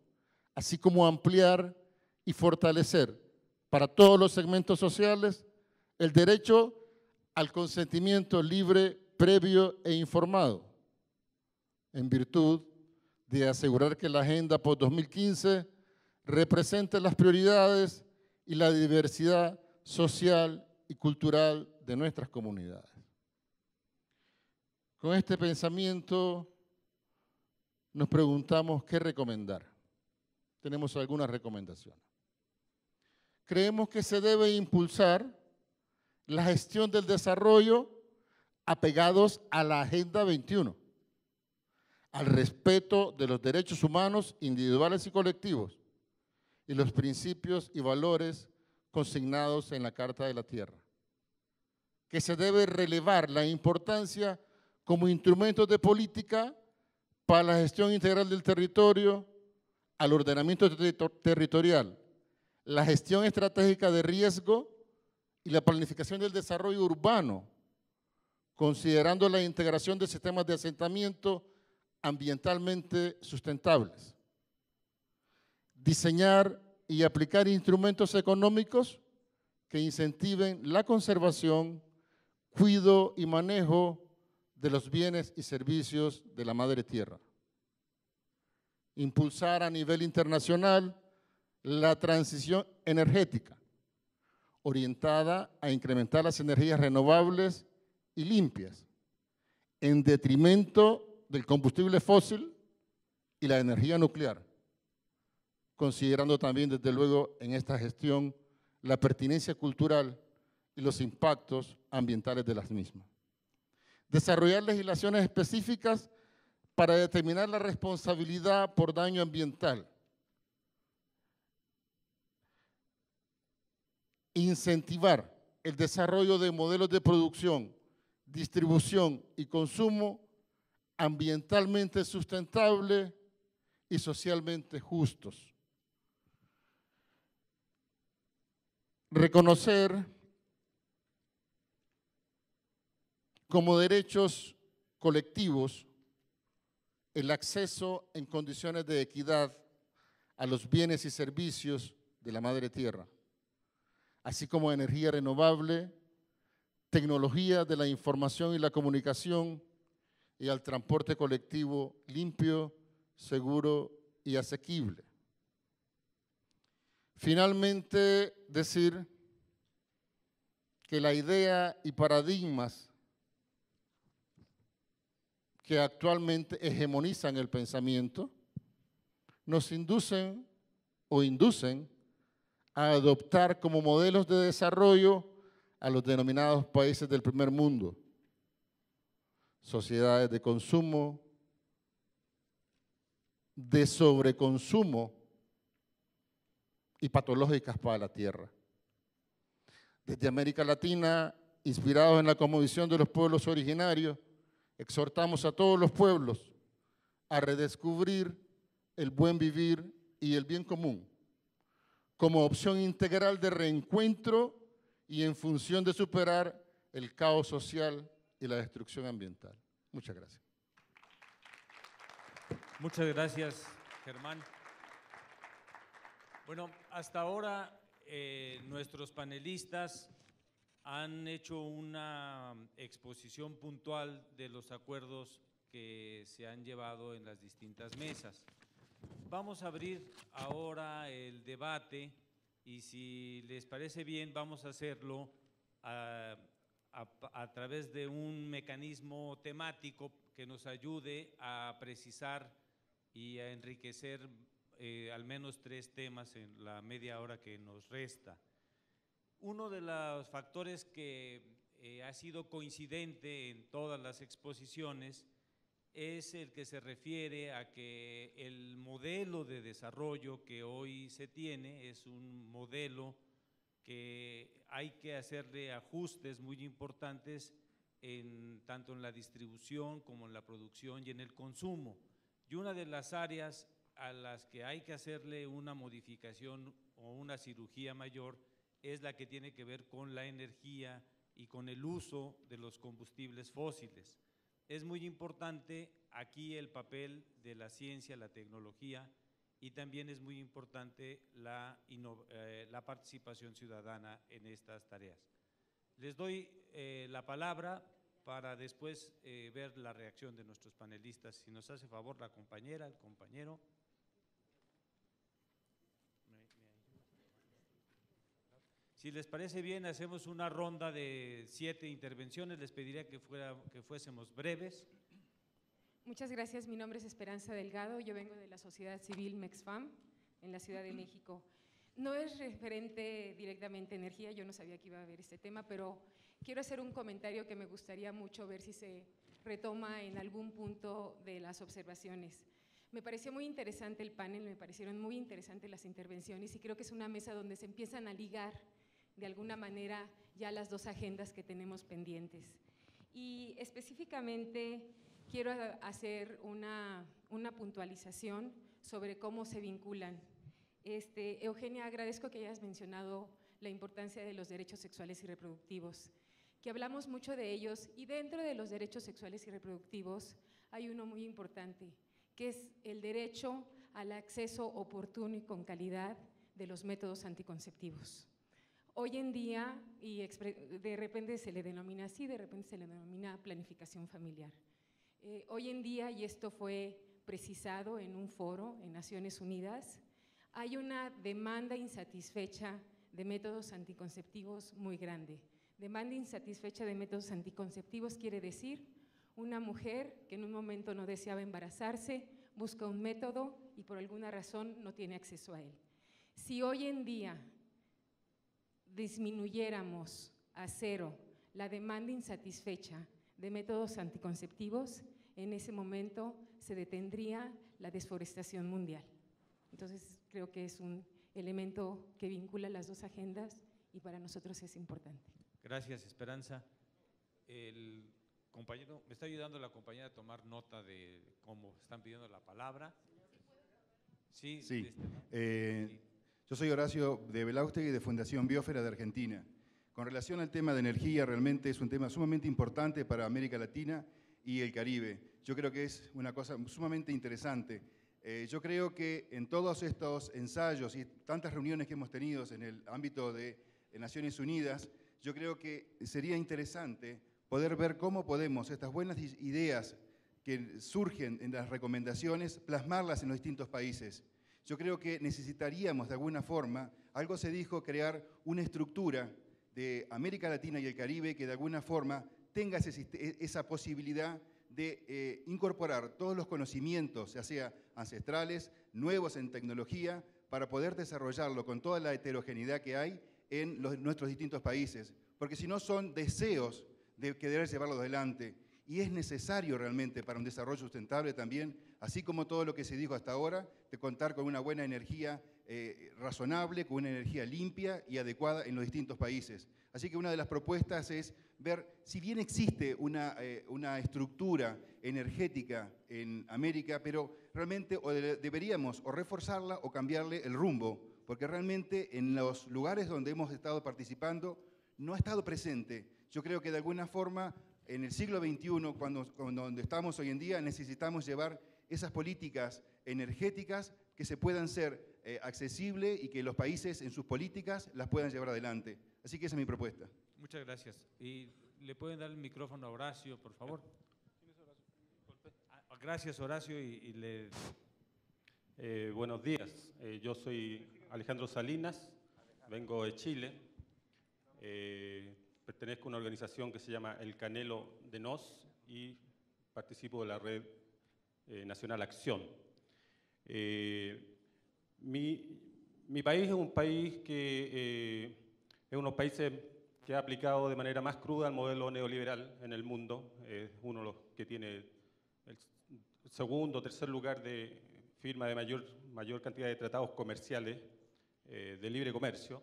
así como ampliar y fortalecer para todos los segmentos sociales el derecho al consentimiento libre, previo e informado, en virtud de asegurar que la Agenda Post-2015 represente las prioridades y la diversidad social y cultural de nuestras comunidades. Con este pensamiento nos preguntamos qué recomendar. Tenemos algunas recomendaciones. Creemos que se debe impulsar la gestión del desarrollo apegados a la Agenda 21, al respeto de los derechos humanos individuales y colectivos y los principios y valores consignados en la Carta de la Tierra. Que se debe relevar la importancia como instrumentos de política para la gestión integral del territorio, al ordenamiento territorial, la gestión estratégica de riesgo y la planificación del desarrollo urbano, considerando la integración de sistemas de asentamiento ambientalmente sustentables. Diseñar y aplicar instrumentos económicos que incentiven la conservación, cuidado y manejo de los bienes y servicios de la Madre Tierra. Impulsar a nivel internacional la transición energética, orientada a incrementar las energías renovables y limpias, en detrimento del combustible fósil y la energía nuclear, considerando también, desde luego, en esta gestión la pertinencia cultural y los impactos ambientales de las mismas. Desarrollar legislaciones específicas para determinar la responsabilidad por daño ambiental. Incentivar el desarrollo de modelos de producción, distribución y consumo ambientalmente sustentables y socialmente justos. Reconocer como derechos colectivos el acceso en condiciones de equidad a los bienes y servicios de la Madre Tierra, así como energía renovable, tecnología de la información y la comunicación y al transporte colectivo limpio, seguro y asequible. Finalmente, decir que la idea y paradigmas que actualmente hegemonizan el pensamiento nos inducen a adoptar como modelos de desarrollo a los denominados países del primer mundo, sociedades de consumo, de sobreconsumo y patológicas para la tierra. Desde América Latina, inspirados en la cosmovisión de los pueblos originarios Exhortamos a todos los pueblos a redescubrir el buen vivir y el bien común como opción integral de reencuentro y en función de superar el caos social y la destrucción ambiental. Muchas gracias. Muchas gracias, Germán. Bueno, hasta ahora nuestros panelistas han hecho una exposición puntual de los acuerdos que se han llevado en las distintas mesas. Vamos a abrir ahora el debate y si les parece bien vamos a hacerlo a través de un mecanismo temático que nos ayude a precisar y a enriquecer al menos 3 temas en la media hora que nos resta. Uno de los factores que ha sido coincidente en todas las exposiciones es el que se refiere a que el modelo de desarrollo que hoy se tiene es un modelo que hay que hacerle ajustes muy importantes tanto en la distribución como en la producción y en el consumo. Y una de las áreas a las que hay que hacerle una modificación o una cirugía mayor es la que tiene que ver con la energía y con el uso de los combustibles fósiles. Es muy importante aquí el papel de la ciencia, la tecnología y también es muy importante la participación ciudadana en estas tareas. Les doy la palabra para después ver la reacción de nuestros panelistas. Si nos hace favor la compañera, el compañero. Si les parece bien, hacemos una ronda de 7 intervenciones. Les pediría que fuésemos breves. Muchas gracias. Mi nombre es Esperanza Delgado. Yo vengo de la sociedad civil Mexfam en la Ciudad de México. No es referente directamente a energía, yo no sabía que iba a haber este tema, pero quiero hacer un comentario que me gustaría mucho ver si se retoma en algún punto de las observaciones. Me pareció muy interesante el panel, me parecieron muy interesantes las intervenciones y creo que es una mesa donde se empiezan a ligar de alguna manera ya las 2 agendas que tenemos pendientes. Y específicamente quiero hacer una puntualización sobre cómo se vinculan. Eugenia, agradezco que hayas mencionado la importancia de los derechos sexuales y reproductivos, que hablamos mucho de ellos y dentro de los derechos sexuales y reproductivos hay uno muy importante, que es el derecho al acceso oportuno y con calidad de los métodos anticonceptivos. Hoy en día, y de repente se le denomina así, de repente se le denomina planificación familiar. Hoy en día, y esto fue precisado en un foro en Naciones Unidas, hay una demanda insatisfecha de métodos anticonceptivos muy grande. Demanda insatisfecha de métodos anticonceptivos quiere decir una mujer que en un momento no deseaba embarazarse, busca un método y por alguna razón no tiene acceso a él. Si hoy en día disminuyéramos a 0 la demanda insatisfecha de métodos anticonceptivos, en ese momento se detendría la desforestación mundial. Entonces, creo que es un elemento que vincula las 2 agendas y para nosotros es importante. Gracias, Esperanza. El compañero, me está ayudando la compañera a tomar nota de cómo están pidiendo la palabra. Sí. Sí. Yo soy Horacio de Belaustegui de Fundación Biosfera de Argentina. Con relación al tema de energía, realmente es un tema sumamente importante para América Latina y el Caribe. Yo creo que es una cosa sumamente interesante. Yo creo que en todos estos ensayos y tantas reuniones que hemos tenido en el ámbito de Naciones Unidas, yo creo que sería interesante poder ver cómo podemos estas buenas ideas que surgen en las recomendaciones, plasmarlas en los distintos países. Yo creo que necesitaríamos de alguna forma, algo se dijo, crear una estructura de América Latina y el Caribe que de alguna forma tenga esa posibilidad de incorporar todos los conocimientos, ya sea ancestrales, nuevos en tecnología, para poder desarrollarlo con toda la heterogeneidad que hay en nuestros distintos países, porque si no son deseos de querer llevarlo adelante y es necesario realmente para un desarrollo sustentable también, así como todo lo que se dijo hasta ahora, de contar con una buena energía razonable, con una energía limpia y adecuada en los distintos países. Así que una de las propuestas es ver, si bien existe una estructura energética en América, pero realmente deberíamos o reforzarla o cambiarle el rumbo, porque realmente en los lugares donde hemos estado participando no ha estado presente. Yo creo que de alguna forma en el siglo XXI, donde estamos hoy en día, necesitamos llevar esas políticas energéticas que se puedan ser accesibles y que los países en sus políticas las puedan llevar adelante. Así que esa es mi propuesta. Muchas gracias. ¿Y le pueden dar el micrófono a Horacio, por favor? Gracias, Horacio. Buenos días. Yo soy Alejandro Salinas, vengo de Chile. Pertenezco a una organización que se llama El Canelo de Nos y participo de la Red Nacional Acción. Mi país es un país que es uno de los países que ha aplicado de manera más cruda el modelo neoliberal en el mundo. Es uno de los que tiene el segundo o tercer lugar de firma de mayor cantidad de tratados comerciales de libre comercio.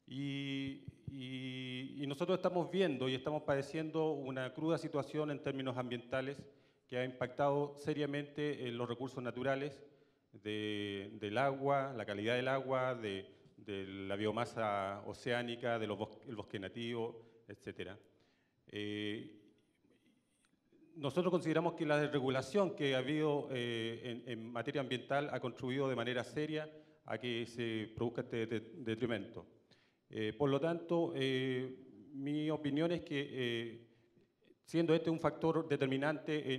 Y nosotros estamos viendo y estamos padeciendo una cruda situación en términos ambientales que ha impactado seriamente en los recursos naturales del agua, la calidad del agua, de la biomasa oceánica, del bosque nativo, etc. Nosotros consideramos que la desregulación que ha habido en materia ambiental ha contribuido de manera seria a que se produzca este detrimento. Por lo tanto, mi opinión es que, siendo este un factor determinante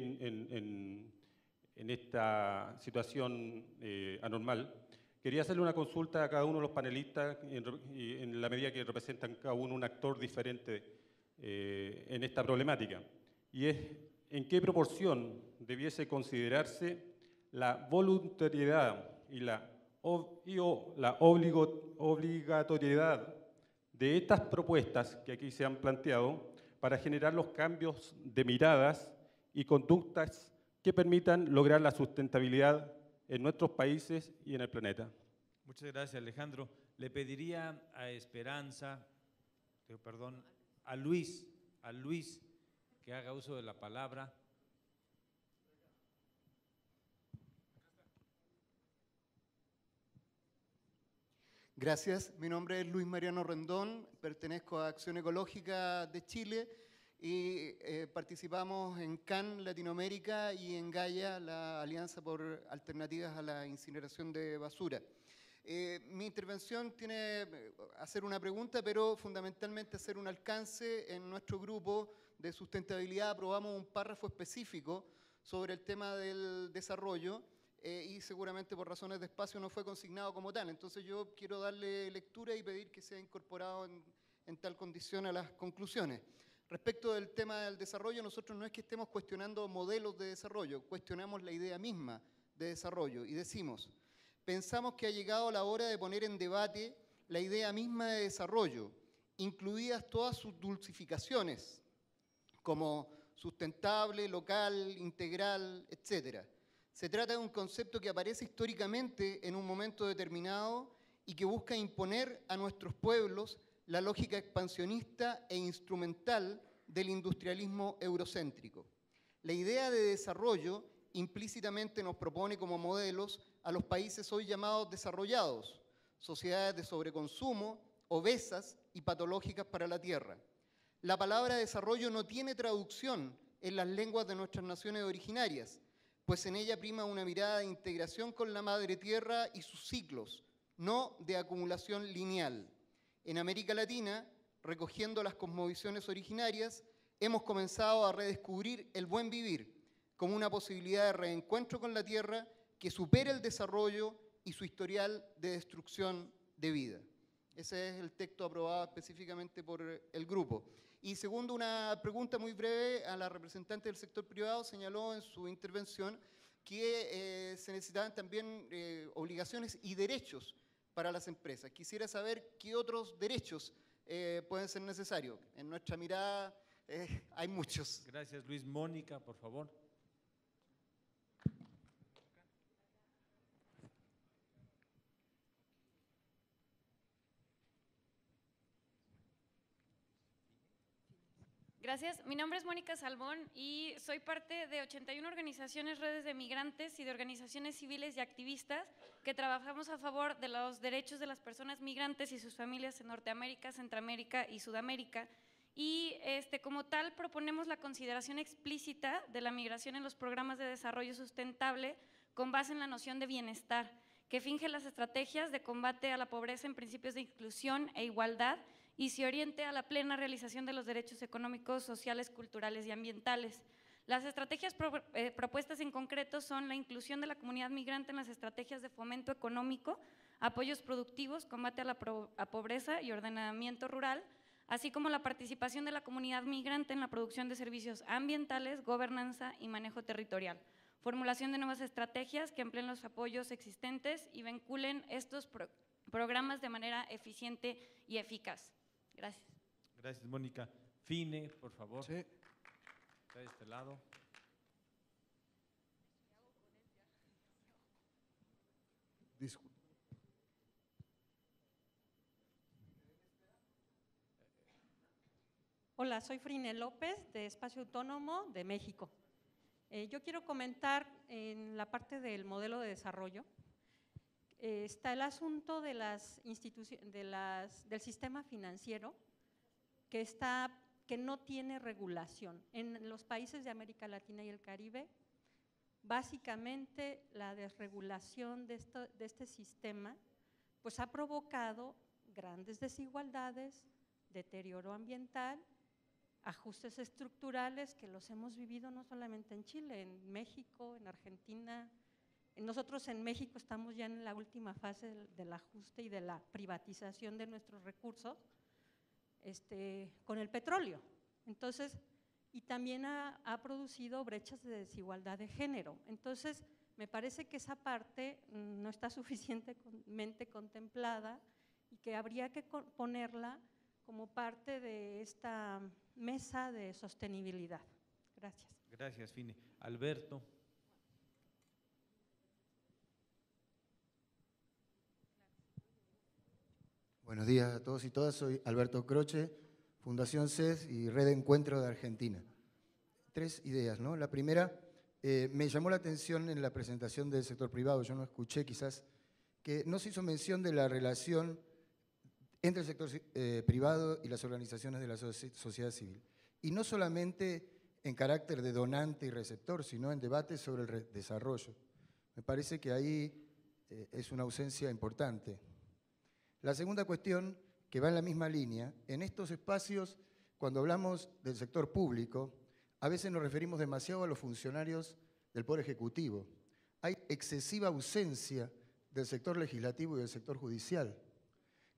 en esta situación anormal, quería hacerle una consulta a cada uno de los panelistas en la medida que representan cada uno un actor diferente en esta problemática. Y es, ¿en qué proporción debiese considerarse la voluntariedad y la obligatoriedad de estas propuestas que aquí se han planteado para generar los cambios de miradas y conductas que permitan lograr la sustentabilidad en nuestros países y en el planeta? Muchas gracias, Alejandro. Le pediría a Luis, que haga uso de la palabra. Gracias, mi nombre es Luis Mariano Rendón, pertenezco a Acción Ecológica de Chile y participamos en CAN Latinoamérica y en Gaia, la Alianza por Alternativas a la Incineración de Basura. Mi intervención tiene hacer una pregunta, pero fundamentalmente hacer un alcance. En nuestro grupo de sustentabilidad aprobamos un párrafo específico sobre el tema del desarrollo y seguramente por razones de espacio no fue consignado como tal. Entonces yo quiero darle lectura y pedir que sea incorporado en tal condición a las conclusiones. Respecto del tema del desarrollo, nosotros no es que estemos cuestionando modelos de desarrollo, cuestionamos la idea misma de desarrollo y decimos: pensamos que ha llegado la hora de poner en debate la idea misma de desarrollo, incluidas todas sus dulcificaciones, como sustentable, local, integral, etc. Se trata de un concepto que aparece históricamente en un momento determinado y que busca imponer a nuestros pueblos la lógica expansionista e instrumental del industrialismo eurocéntrico. La idea de desarrollo implícitamente nos propone como modelos a los países hoy llamados desarrollados, sociedades de sobreconsumo, obesas y patológicas para la tierra. La palabra desarrollo no tiene traducción en las lenguas de nuestras naciones originarias, pues en ella prima una mirada de integración con la madre tierra y sus ciclos, no de acumulación lineal. En América Latina, recogiendo las cosmovisiones originarias, hemos comenzado a redescubrir el buen vivir como una posibilidad de reencuentro con la tierra que supere el desarrollo y su historial de destrucción de vida. Ese es el texto aprobado específicamente por el grupo. Y segundo, una pregunta muy breve a la representante del sector privado, señaló en su intervención que se necesitaban también obligaciones y derechos para las empresas. Quisiera saber qué otros derechos pueden ser necesarios. En nuestra mirada hay muchos. Gracias, Luis. Mónica, por favor. Gracias. Mi nombre es Mónica Salmón y soy parte de 81 organizaciones, redes de migrantes y de organizaciones civiles y activistas que trabajamos a favor de los derechos de las personas migrantes y sus familias en Norteamérica, Centroamérica y Sudamérica. Y como tal proponemos la consideración explícita de la migración en los programas de desarrollo sustentable con base en la noción de bienestar, que finge las estrategias de combate a la pobreza en principios de inclusión e igualdad y se oriente a la plena realización de los derechos económicos, sociales, culturales y ambientales. Las estrategias propuestas en concreto son la inclusión de la comunidad migrante en las estrategias de fomento económico, apoyos productivos, combate a la pobreza y ordenamiento rural, así como la participación de la comunidad migrante en la producción de servicios ambientales, gobernanza y manejo territorial, formulación de nuevas estrategias que empleen los apoyos existentes y vinculen estos programas de manera eficiente y eficaz. Gracias. Gracias, Mónica. Fine, por favor. Sí. Está de este lado. Disculpe. Hola, soy Frine López, de Espacio Autónomo de México. Yo quiero comentar en la parte del modelo de desarrollo. Está el asunto de las del sistema financiero que no tiene regulación. En los países de América Latina y el Caribe, básicamente la desregulación de este sistema pues ha provocado grandes desigualdades, deterioro ambiental, ajustes estructurales que los hemos vivido no solamente en Chile, en México, en Argentina. Nosotros en México estamos ya en la última fase del ajuste y de la privatización de nuestros recursos con el petróleo. Entonces, y también ha producido brechas de desigualdad de género. Entonces, me parece que esa parte no está suficientemente contemplada y que habría que ponerla como parte de esta mesa de sostenibilidad. Gracias. Gracias, Fine. Alberto. Buenos días a todos y todas, soy Alberto Croce, Fundación CES y Red de Encuentro de Argentina. 3 ideas, ¿no? La primera, me llamó la atención en la presentación del sector privado, yo no escuché quizás, que no se hizo mención de la relación entre el sector privado y las organizaciones de la sociedad civil. Y no solamente en carácter de donante y receptor, sino en debates sobre el desarrollo. Me parece que ahí es una ausencia importante. La segunda cuestión, que va en la misma línea, en estos espacios, cuando hablamos del sector público, a veces nos referimos demasiado a los funcionarios del Poder Ejecutivo. Hay excesiva ausencia del sector legislativo y del sector judicial,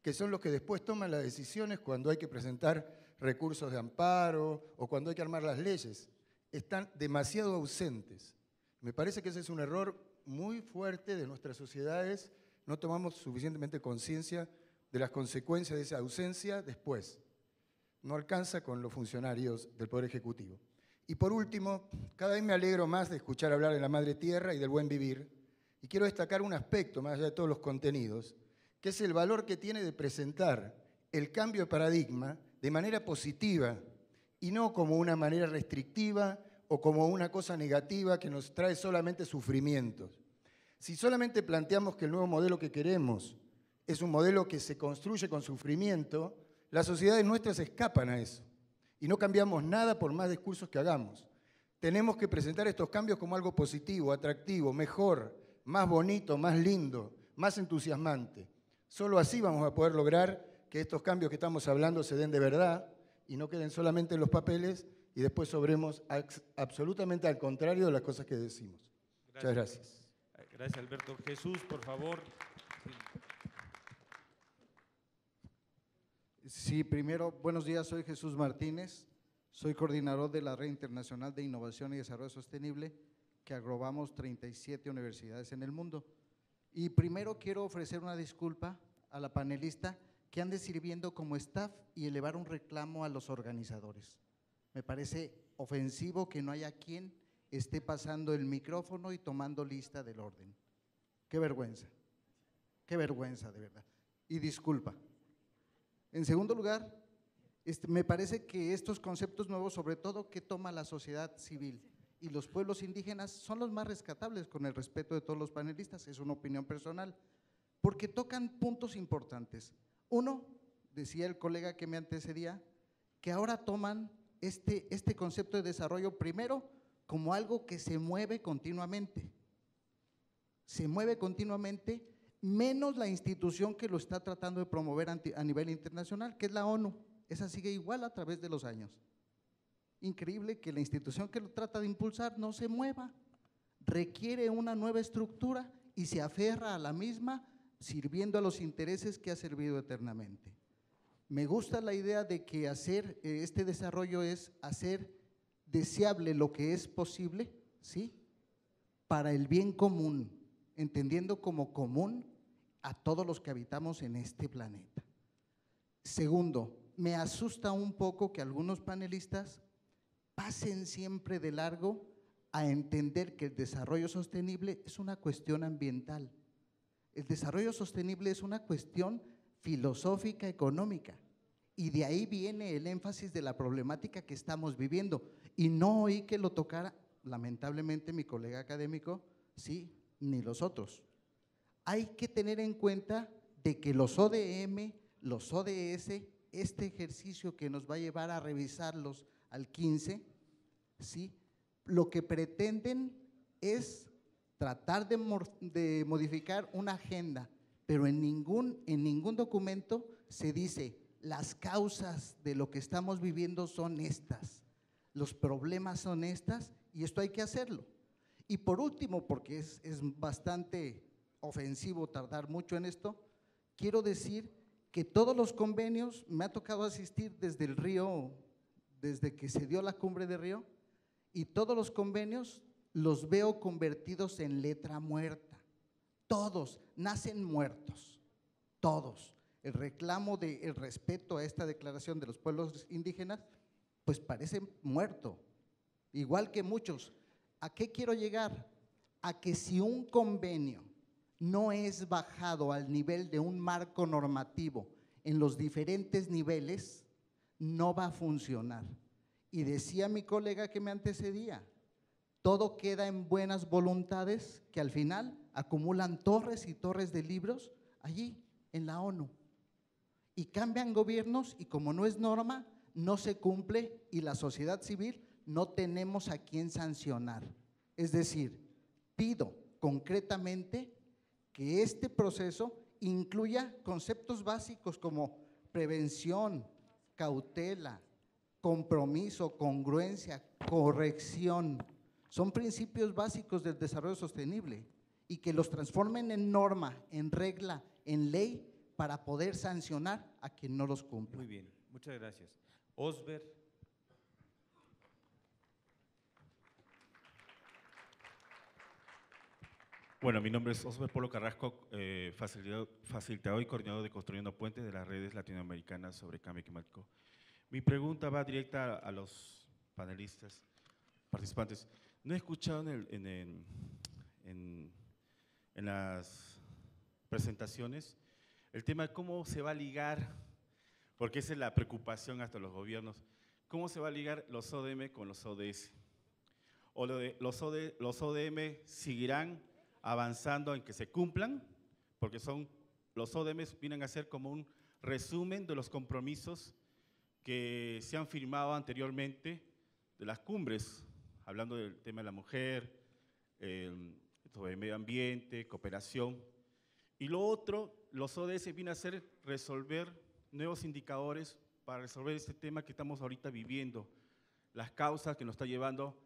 que son los que después toman las decisiones cuando hay que presentar recursos de amparo o cuando hay que armar las leyes. Están demasiado ausentes. Me parece que ese es un error muy fuerte de nuestras sociedades. No tomamos suficientemente conciencia de las consecuencias de esa ausencia después. No alcanza con los funcionarios del Poder Ejecutivo. Y por último, cada vez me alegro más de escuchar hablar de la madre tierra y del buen vivir. Y quiero destacar un aspecto, más allá de todos los contenidos, que es el valor que tiene de presentar el cambio de paradigma de manera positiva y no como una manera restrictiva o como una cosa negativa que nos trae solamente sufrimientos. Si solamente planteamos que el nuevo modelo que queremos es un modelo que se construye con sufrimiento, las sociedades nuestras escapan a eso y no cambiamos nada por más discursos que hagamos. Tenemos que presentar estos cambios como algo positivo, atractivo, mejor, más bonito, más lindo, más entusiasmante. Solo así vamos a poder lograr que estos cambios que estamos hablando se den de verdad y no queden solamente en los papeles y después sobremos absolutamente al contrario de las cosas que decimos. Muchas gracias. Gracias, Alberto. Jesús, por favor. Sí, primero, buenos días, soy Jesús Martínez, soy coordinador de la Red Internacional de Innovación y Desarrollo Sostenible, que agrupamos 37 universidades en el mundo. Y primero quiero ofrecer una disculpa a la panelista que ande sirviendo como staff y elevar un reclamo a los organizadores. Me parece ofensivo que no haya quien esté pasando el micrófono y tomando lista del orden. Qué vergüenza de verdad. Y disculpa. En segundo lugar, Me parece que estos conceptos nuevos, sobre todo que toma la sociedad civil y los pueblos indígenas, son los más rescatables, con el respeto de todos los panelistas, es una opinión personal, porque tocan puntos importantes. Uno, decía el colega que me antecedía, que ahora toman este concepto de desarrollo primero como algo que se mueve continuamente. Se mueve continuamente, menos la institución que lo está tratando de promover a nivel internacional, que es la ONU. Esa sigue igual a través de los años. Increíble que la institución que lo trata de impulsar no se mueva, requiere una nueva estructura y se aferra a la misma, sirviendo a los intereses que ha servido eternamente. Me gusta la idea de que hacer este desarrollo es hacer deseable lo que es posible, ¿sí?, para el bien común, entendiendo como común a todos los que habitamos en este planeta. Segundo, me asusta un poco que algunos panelistas pasen siempre de largo a entender que el desarrollo sostenible es una cuestión ambiental. El desarrollo sostenible es una cuestión filosófica, económica, y de ahí viene el énfasis de la problemática que estamos viviendo. Y no oí que lo tocara, lamentablemente, mi colega académico, sí, ni los otros. Hay que tener en cuenta de que los ODM, los ODS, este ejercicio que nos va a llevar a revisarlos al 15, ¿sí?, lo que pretenden es tratar de modificar una agenda, pero en ningún documento se dice las causas de lo que estamos viviendo son estas, los problemas son estas y esto hay que hacerlo. Y por último, porque es bastante ofensivo tardar mucho en esto, quiero decir que todos los convenios, me ha tocado asistir desde el Río, desde que se dio la cumbre de Río, y todos los convenios los veo convertidos en letra muerta. Todos nacen muertos, todos. El reclamo del respeto a esta declaración de los pueblos indígenas, pues parece muerto, igual que muchos. ¿A qué quiero llegar? A que si un convenio no es bajado al nivel de un marco normativo en los diferentes niveles, no va a funcionar. Y decía mi colega que me antecedía, todo queda en buenas voluntades que al final acumulan torres y torres de libros allí en la ONU. Y cambian gobiernos y como no es norma, no se cumple y la sociedad civil no tenemos a quién sancionar. Es decir, pido concretamente que este proceso incluya conceptos básicos como prevención, cautela, compromiso, congruencia, corrección. Son principios básicos del desarrollo sostenible y que los transformen en norma, en regla, en ley para poder sancionar a quien no los cumple. Muy bien, muchas gracias. Osber. Bueno, mi nombre es Osber Polo Carrasco, facilitador y coordinador de Construyendo Puentes de las redes latinoamericanas sobre cambio climático. Mi pregunta va directa a los panelistas, participantes. No he escuchado en las presentaciones el tema de cómo se va a ligar, porque esa es la preocupación hasta los gobiernos, cómo se va a ligar los ODM con los ODS. O los ODM seguirán avanzando en que se cumplan, porque los ODM vienen a ser como un resumen de los compromisos que se han firmado anteriormente de las cumbres, hablando del tema de la mujer, sobre medio ambiente, cooperación. Y lo otro, los ODS vienen a ser resolver nuevos indicadores para resolver este tema que estamos ahorita viviendo, las causas que nos están llevando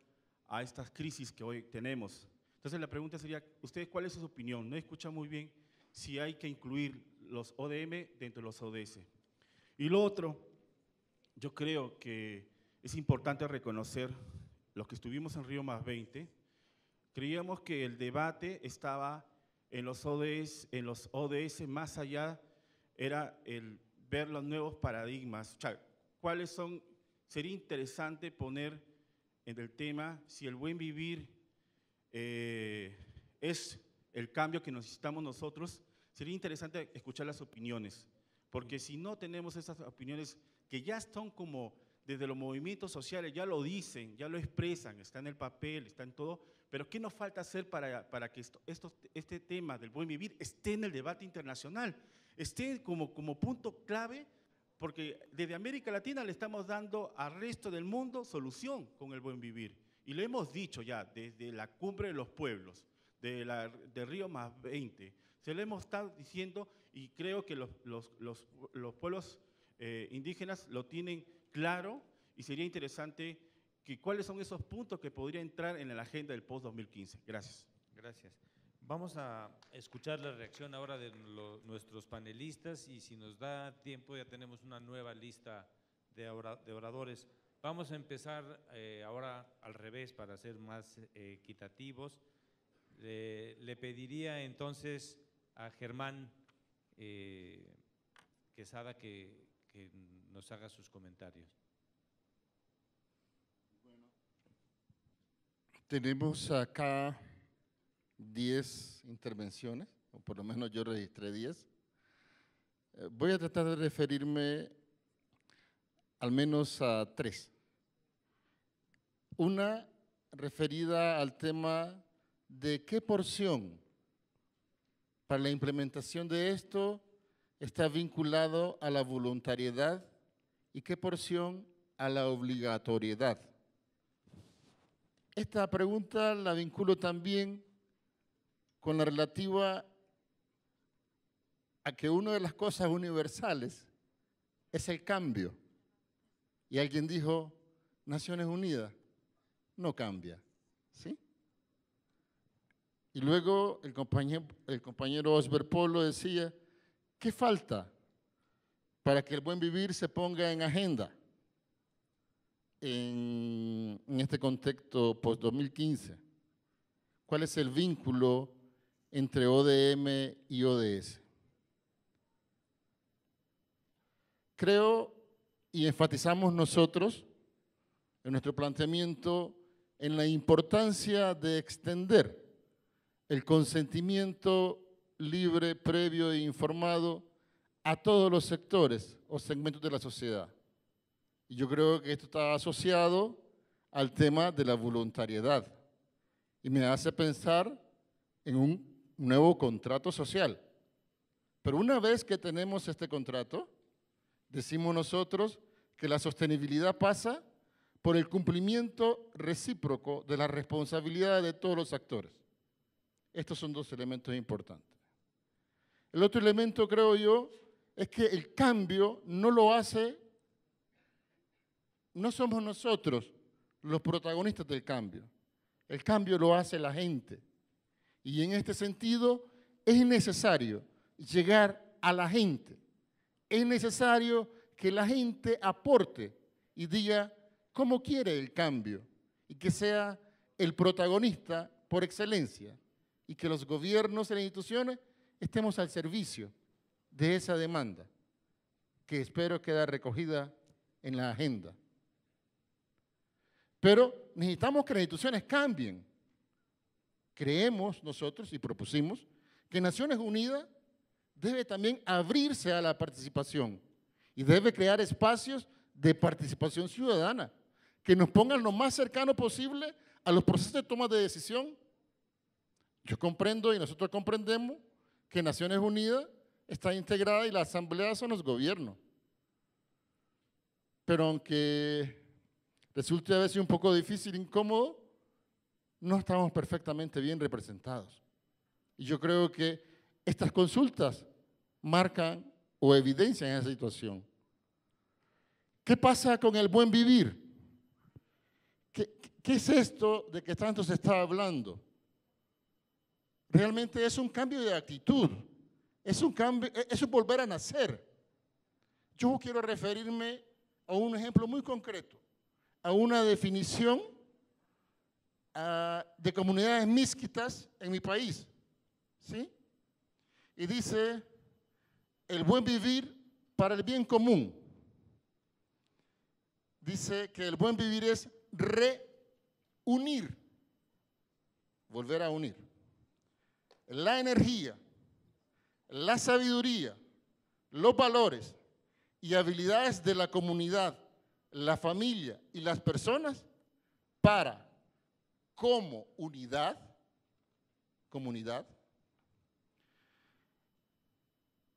a estas crisis que hoy tenemos. Entonces la pregunta sería, ¿ustedes cuál es su opinión? No he escuchado muy bien si hay que incluir los ODM dentro de los ODS. Y lo otro, yo creo que es importante reconocer, los que estuvimos en Río +20, creíamos que el debate estaba en los ODS más allá, era el ver los nuevos paradigmas. O sea, ¿cuáles son? Sería interesante poner en el tema si el buen vivir es el cambio que necesitamos nosotros. Sería interesante escuchar las opiniones, porque si no tenemos esas opiniones que ya están como desde los movimientos sociales, ya lo dicen, ya lo expresan, está en el papel, está en todo, pero ¿qué nos falta hacer para que este tema del buen vivir esté en el debate internacional? Esté como punto clave, porque desde América Latina le estamos dando al resto del mundo solución con el buen vivir. Y lo hemos dicho ya, desde la Cumbre de los Pueblos, de Río +20, se lo hemos estado diciendo y creo que los pueblos indígenas lo tienen claro y sería interesante que cuáles son esos puntos que podrían entrar en la agenda del post-2015. Gracias. Gracias. Vamos a escuchar la reacción ahora de nuestros panelistas y si nos da tiempo ya tenemos una nueva lista de oradores. Vamos a empezar ahora al revés para ser más equitativos. Le pediría entonces a Germán Quesada que nos haga sus comentarios. Tenemos acá 10 intervenciones, o por lo menos yo registré 10. Voy a tratar de referirme al menos a 3. Una referida al tema de qué porción para la implementación de esto está vinculado a la voluntariedad y qué porción a la obligatoriedad. Esta pregunta la vinculo también con la relativa a que una de las cosas universales es el cambio. Y alguien dijo, Naciones Unidas no cambia, ¿sí? Y luego el compañero Osber Polo decía, ¿qué falta para que el buen vivir se ponga en agenda en este contexto post-2015? ¿Cuál es el vínculo entre ODM y ODS? Creo y enfatizamos nosotros en nuestro planteamiento en la importancia de extender el consentimiento libre, previo e informado a todos los sectores o segmentos de la sociedad. Y yo creo que esto está asociado al tema de la voluntariedad y me hace pensar en un nuevo contrato social. Pero una vez que tenemos este contrato, decimos nosotros que la sostenibilidad pasa por el cumplimiento recíproco de la responsabilidad de todos los actores. Estos son 2 elementos importantes. El otro elemento, creo yo, es que el cambio no lo hace, no somos nosotros los protagonistas del cambio. El cambio lo hace la gente. Y en este sentido es necesario llegar a la gente. Es necesario que la gente aporte y diga cómo quiere el cambio y que sea el protagonista por excelencia y que los gobiernos y las instituciones estemos al servicio de esa demanda que espero quede recogida en la agenda. Pero necesitamos que las instituciones cambien. Creemos nosotros y propusimos que Naciones Unidas debe también abrirse a la participación y debe crear espacios de participación ciudadana que nos pongan lo más cercano posible a los procesos de toma de decisión. Yo comprendo y nosotros comprendemos que Naciones Unidas está integrada y la asamblea son los gobiernos. Pero aunque resulte a veces un poco difícil, incómodo, no estamos perfectamente bien representados. Y yo creo que estas consultas marcan o evidencian esa situación. ¿Qué pasa con el buen vivir? ¿Qué es esto de que tanto se está hablando? Realmente es un cambio de actitud, es un cambio, es un volver a nacer. Yo quiero referirme a un ejemplo muy concreto, a una definición de comunidades mísquitas en mi país, ¿sí? Y dice, el buen vivir para el bien común. Dice que el buen vivir es reunir, volver a unir la energía, la sabiduría, los valores y habilidades de la comunidad, la familia y las personas para, como comunidad,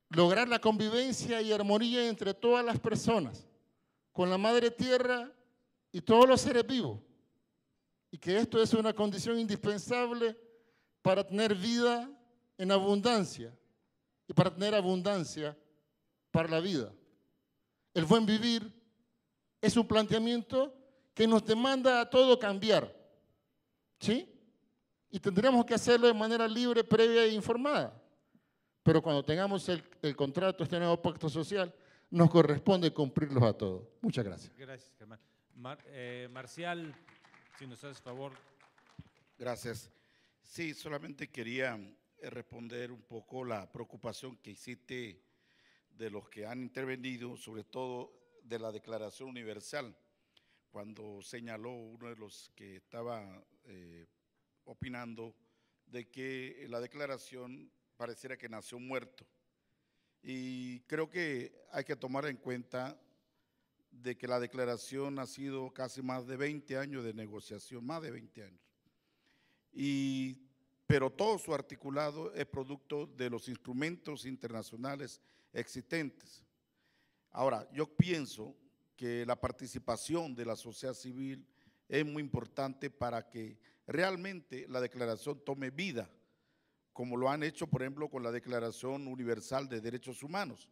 lograr la convivencia y armonía entre todas las personas, con la madre tierra y todos los seres vivos, y que esto es una condición indispensable para tener vida en abundancia y para tener abundancia para la vida. El buen vivir es un planteamiento que nos demanda a todo cambiar, ¿sí? Y tendremos que hacerlo de manera libre, previa e informada. Pero cuando tengamos el contrato, este nuevo pacto social, nos corresponde cumplirlos a todos. Muchas gracias. Gracias, Germán. Marcial, si nos haces favor. Gracias. Sí, solamente quería responder un poco la preocupación que existe de los que han intervenido, sobre todo de la Declaración Universal, cuando señaló uno de los que estaba opinando de que la declaración pareciera que nació muerto. Y creo que hay que tomar en cuenta de que la declaración ha sido casi más de 20 años de negociación, más de 20 años. Pero todo su articulado es producto de los instrumentos internacionales existentes. Ahora, yo pienso que la participación de la sociedad civil es muy importante para que realmente la declaración tome vida, como lo han hecho, por ejemplo, con la Declaración Universal de Derechos Humanos.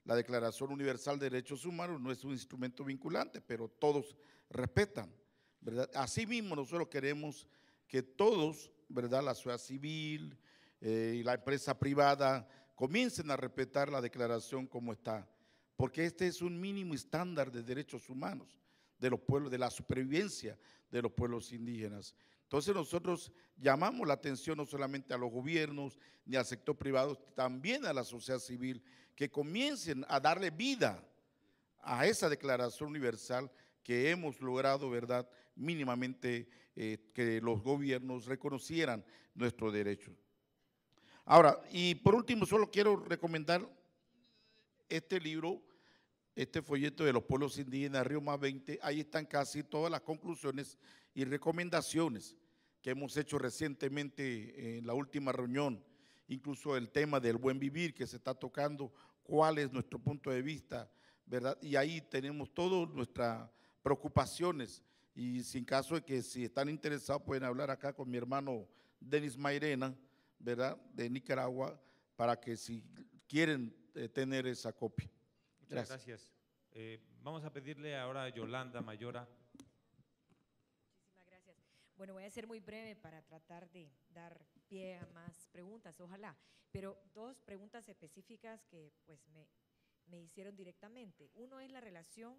La Declaración Universal de Derechos Humanos no es un instrumento vinculante, pero todos respetan, ¿verdad? Asimismo, nosotros queremos que todos, ¿verdad?, la sociedad civil y la empresa privada comiencen a respetar la declaración como está, porque este es un mínimo estándar de derechos humanos de los pueblos, de la supervivencia de los pueblos indígenas. Entonces nosotros llamamos la atención no solamente a los gobiernos ni al sector privado, también a la sociedad civil, que comiencen a darle vida a esa declaración universal que hemos logrado, ¿verdad?, mínimamente que los gobiernos reconocieran nuestros derechos. Ahora, y por último, solo quiero recomendar este libro, este folleto de los pueblos indígenas, Río Más 20, ahí están casi todas las conclusiones y recomendaciones que hemos hecho recientemente en la última reunión, incluso el tema del buen vivir que se está tocando, cuál es nuestro punto de vista, ¿verdad? Y ahí tenemos todas nuestras preocupaciones y sin caso de que si están interesados pueden hablar acá con mi hermano Denis Mairena, ¿verdad?, de Nicaragua, para que si quieren tener esa copia. Muchas gracias. Vamos a pedirle ahora a Yolanda Mayora. Muchísimas gracias. Bueno, voy a ser muy breve para tratar de dar pie a más preguntas, ojalá, pero dos preguntas específicas que pues me hicieron directamente. Uno es la relación,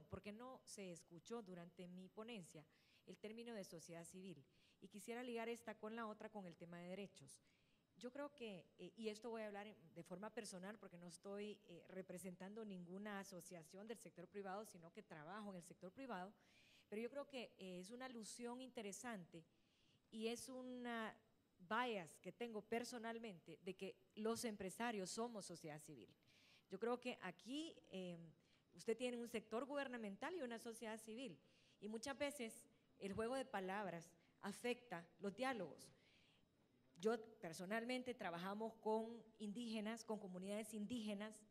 porque no se escuchó durante mi ponencia el término de sociedad civil y quisiera ligar esta con la otra con el tema de derechos. Yo creo que, y esto voy a hablar de forma personal porque no estoy representando ninguna asociación del sector privado, sino que trabajo en el sector privado, pero yo creo que es una alusión interesante y es una bias que tengo personalmente de que los empresarios somos sociedad civil. Yo creo que aquí usted tiene un sector gubernamental y una sociedad civil y muchas veces el juego de palabras afecta los diálogos. Yo personalmente trabajamos con indígenas, con comunidades indígenas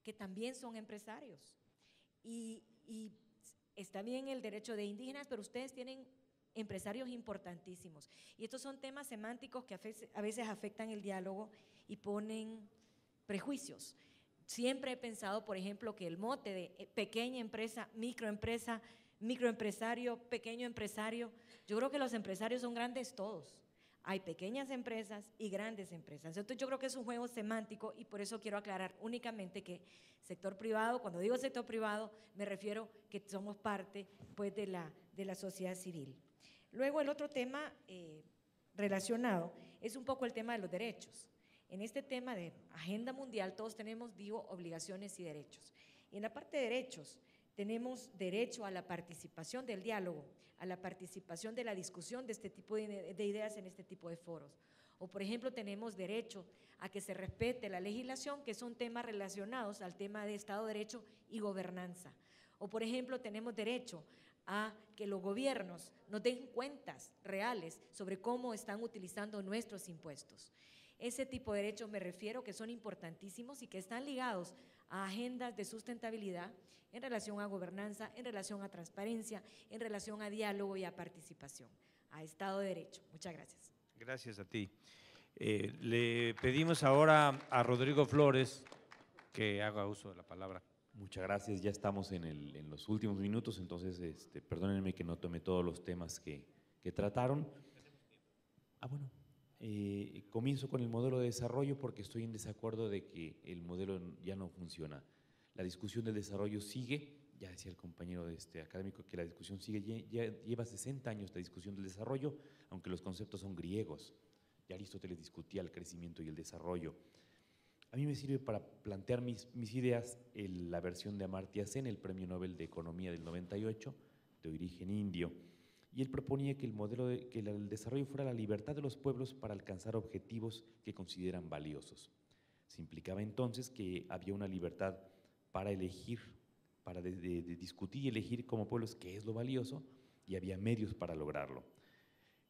que también son empresarios y está bien el derecho de indígenas, pero ustedes tienen empresarios importantísimos y estos son temas semánticos que a veces afectan el diálogo y ponen prejuicios. Siempre he pensado, por ejemplo, que el mote de pequeña empresa, microempresario, pequeño empresario, yo creo que los empresarios son grandes todos. Hay pequeñas empresas y grandes empresas. Entonces yo creo que es un juego semántico y por eso quiero aclarar únicamente que sector privado, cuando digo sector privado, me refiero que somos parte pues, de la sociedad civil. Luego el otro tema relacionado es un poco el tema de los derechos. En este tema de agenda mundial todos tenemos, digo, obligaciones y derechos. Y en la parte de derechos tenemos derecho a la participación del diálogo, a la participación de la discusión de este tipo de ideas en este tipo de foros. O por ejemplo tenemos derecho a que se respete la legislación, que son temas relacionados al tema de Estado de Derecho y gobernanza. O por ejemplo tenemos derecho a que los gobiernos nos den cuentas reales sobre cómo están utilizando nuestros impuestos. Ese tipo de derechos me refiero que son importantísimos y que están ligados a agendas de sustentabilidad en relación a gobernanza, en relación a transparencia, en relación a diálogo y a participación, a Estado de Derecho. Muchas gracias. Gracias a ti. Le pedimos ahora a Rodrigo Flores que haga uso de la palabra. Muchas gracias, ya estamos en los últimos minutos, entonces perdónenme que no tome todos los temas que trataron. Bueno, comienzo con el modelo de desarrollo porque estoy en desacuerdo de que el modelo ya no funciona. La discusión del desarrollo sigue, ya decía el compañero académico que la discusión sigue, ya lleva 60 años la discusión del desarrollo, aunque los conceptos son griegos. Ya Aristóteles discutía el crecimiento y el desarrollo. A mí me sirve para plantear mis ideas la versión de Amartya Sen, el Premio Nobel de Economía del 98, de origen indio, y él proponía que el desarrollo fuera la libertad de los pueblos para alcanzar objetivos que consideran valiosos. Se implicaba entonces que había una libertad para elegir, para de discutir y elegir como pueblos qué es lo valioso, y había medios para lograrlo.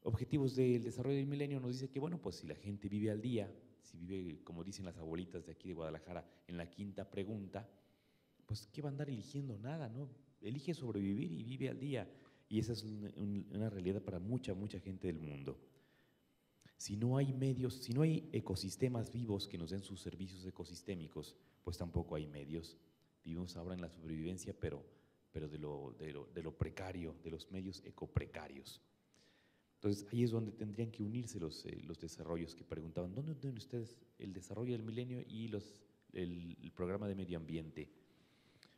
Objetivos del desarrollo del milenio nos dice que, bueno, pues si la gente vive al día, si vive, como dicen las abuelitas de aquí de Guadalajara, en la quinta pregunta, pues ¿qué va a andar eligiendo? Nada, ¿no? Elige sobrevivir y vive al día. Y esa es una realidad para mucha gente del mundo. Si no hay medios, si no hay ecosistemas vivos que nos den sus servicios ecosistémicos, pues tampoco hay medios. Vivimos ahora en la sobrevivencia, pero de lo precario, de los medios ecoprecarios. Entonces, ahí es donde tendrían que unirse los desarrollos que preguntaban, ¿dónde ven ustedes el desarrollo del milenio y el programa de medio ambiente?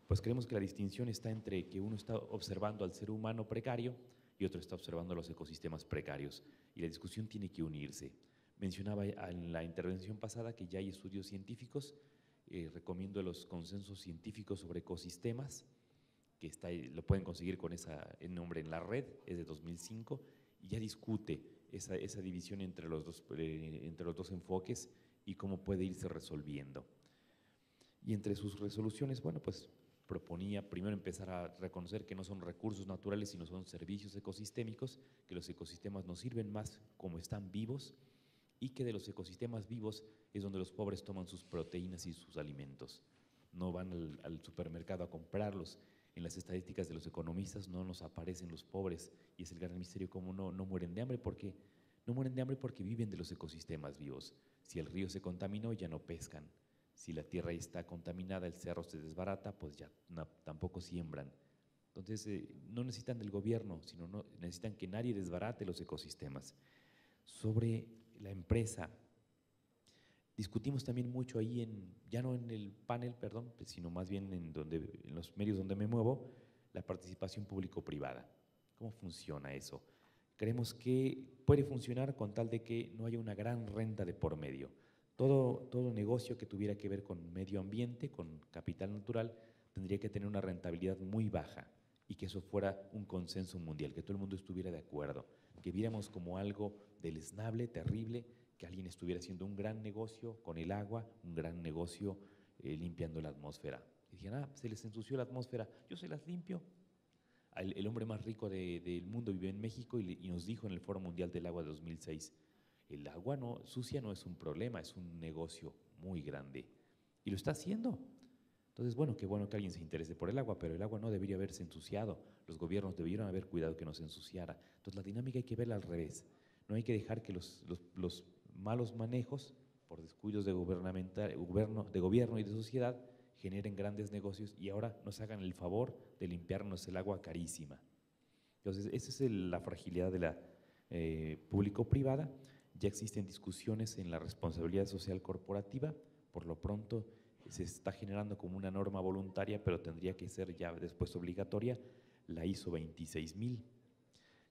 Pues creemos que la distinción está entre que uno está observando al ser humano precario y otro está observando los ecosistemas precarios. Y la discusión tiene que unirse. Mencionaba en la intervención pasada que ya hay estudios científicos, recomiendo los consensos científicos sobre ecosistemas, que lo pueden conseguir con el nombre en la red, es de 2005, y ya discute esa división entre los dos enfoques y cómo puede irse resolviendo. Y entre sus resoluciones, bueno, pues proponía primero empezar a reconocer que no son recursos naturales, sino son servicios ecosistémicos, que los ecosistemas nos sirven más como están vivos y que de los ecosistemas vivos es donde los pobres toman sus proteínas y sus alimentos. No van al supermercado a comprarlos. En las estadísticas de los economistas no nos aparecen los pobres y es el gran misterio cómo no mueren de hambre porque viven de los ecosistemas vivos. Si el río se contaminó, ya no pescan. Si la tierra está contaminada, el cerro se desbarata, pues ya tampoco siembran. Entonces, no necesitan del gobierno, sino necesitan que nadie desbarate los ecosistemas. Sobre la empresa, discutimos también mucho ahí, ya no en el panel, sino más bien en los medios donde me muevo, la participación público-privada. ¿Cómo funciona eso? Creemos que puede funcionar con tal de que no haya una gran renta de por medio. Todo negocio que tuviera que ver con medio ambiente, con capital natural, tendría que tener una rentabilidad muy baja y que eso fuera un consenso mundial, que todo el mundo estuviera de acuerdo, que viéramos como algo deleznable, terrible, que alguien estuviera haciendo un gran negocio con el agua, un gran negocio limpiando la atmósfera. Y dijeron, se les ensució la atmósfera, yo se las limpio. El hombre más rico del mundo vive en México y nos dijo en el Foro Mundial del Agua de 2006, el agua sucia no es un problema, es un negocio muy grande. Y lo está haciendo. Entonces, qué bueno que alguien se interese por el agua, pero el agua no debería haberse ensuciado. Los gobiernos debieron haber cuidado que no se ensuciara. Entonces, la dinámica hay que verla al revés. No hay que dejar que los malos manejos, por descuidos de gobierno y de sociedad, generen grandes negocios y ahora nos hagan el favor de limpiarnos el agua carísima. Entonces, esa es la fragilidad de la público-privada. Ya existen discusiones en la responsabilidad social corporativa, por lo pronto se está generando como una norma voluntaria, pero tendría que ser ya después obligatoria, la ISO 26000.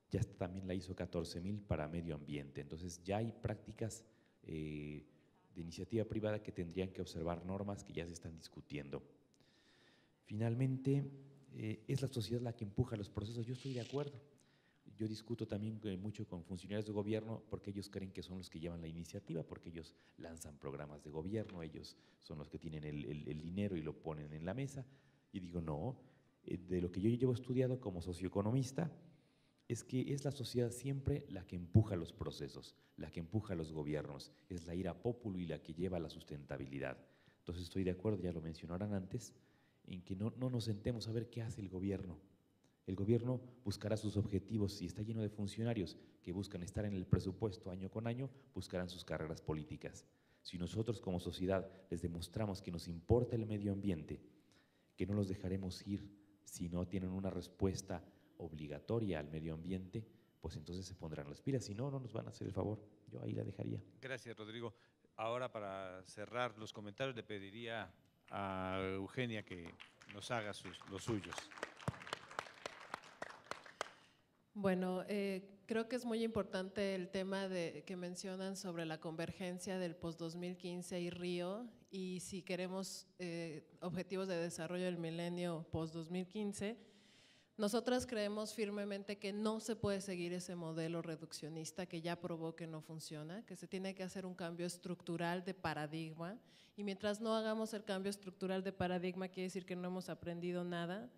Ya está también la ISO 14000 para medio ambiente. Entonces ya hay prácticas de iniciativa privada que tendrían que observar normas que ya se están discutiendo. Finalmente, es la sociedad la que empuja los procesos. Yo estoy de acuerdo. yo discuto también mucho con funcionarios de gobierno porque ellos creen que son los que llevan la iniciativa, porque ellos lanzan programas de gobierno, ellos son los que tienen el dinero y lo ponen en la mesa. Y digo, no, de lo que yo llevo estudiado como socioeconomista, es que es la sociedad siempre la que empuja los procesos, la que empuja los gobiernos, es la ira populi la que lleva a la sustentabilidad. Entonces estoy de acuerdo, ya lo mencionaron antes, en que no nos sentemos a ver qué hace el gobierno. El gobierno buscará sus objetivos, si está lleno de funcionarios que buscan estar en el presupuesto año con año, buscarán sus carreras políticas. Si nosotros como sociedad les demostramos que nos importa el medio ambiente, que no los dejaremos ir si no tienen una respuesta obligatoria al medio ambiente, pues entonces se pondrán las pilas, si no, no nos van a hacer el favor. Yo ahí la dejaría. Gracias, Rodrigo. Ahora, para cerrar los comentarios, le pediría a Eugenia que nos haga los suyos. Bueno, creo que es muy importante el tema que mencionan sobre la convergencia del post-2015 y Río, y si queremos objetivos de desarrollo del milenio post-2015, nosotras creemos firmemente que no se puede seguir ese modelo reduccionista que ya probó que no funciona, que se tiene que hacer un cambio estructural de paradigma, y mientras no hagamos el cambio estructural de paradigma quiere decir que no hemos aprendido nada.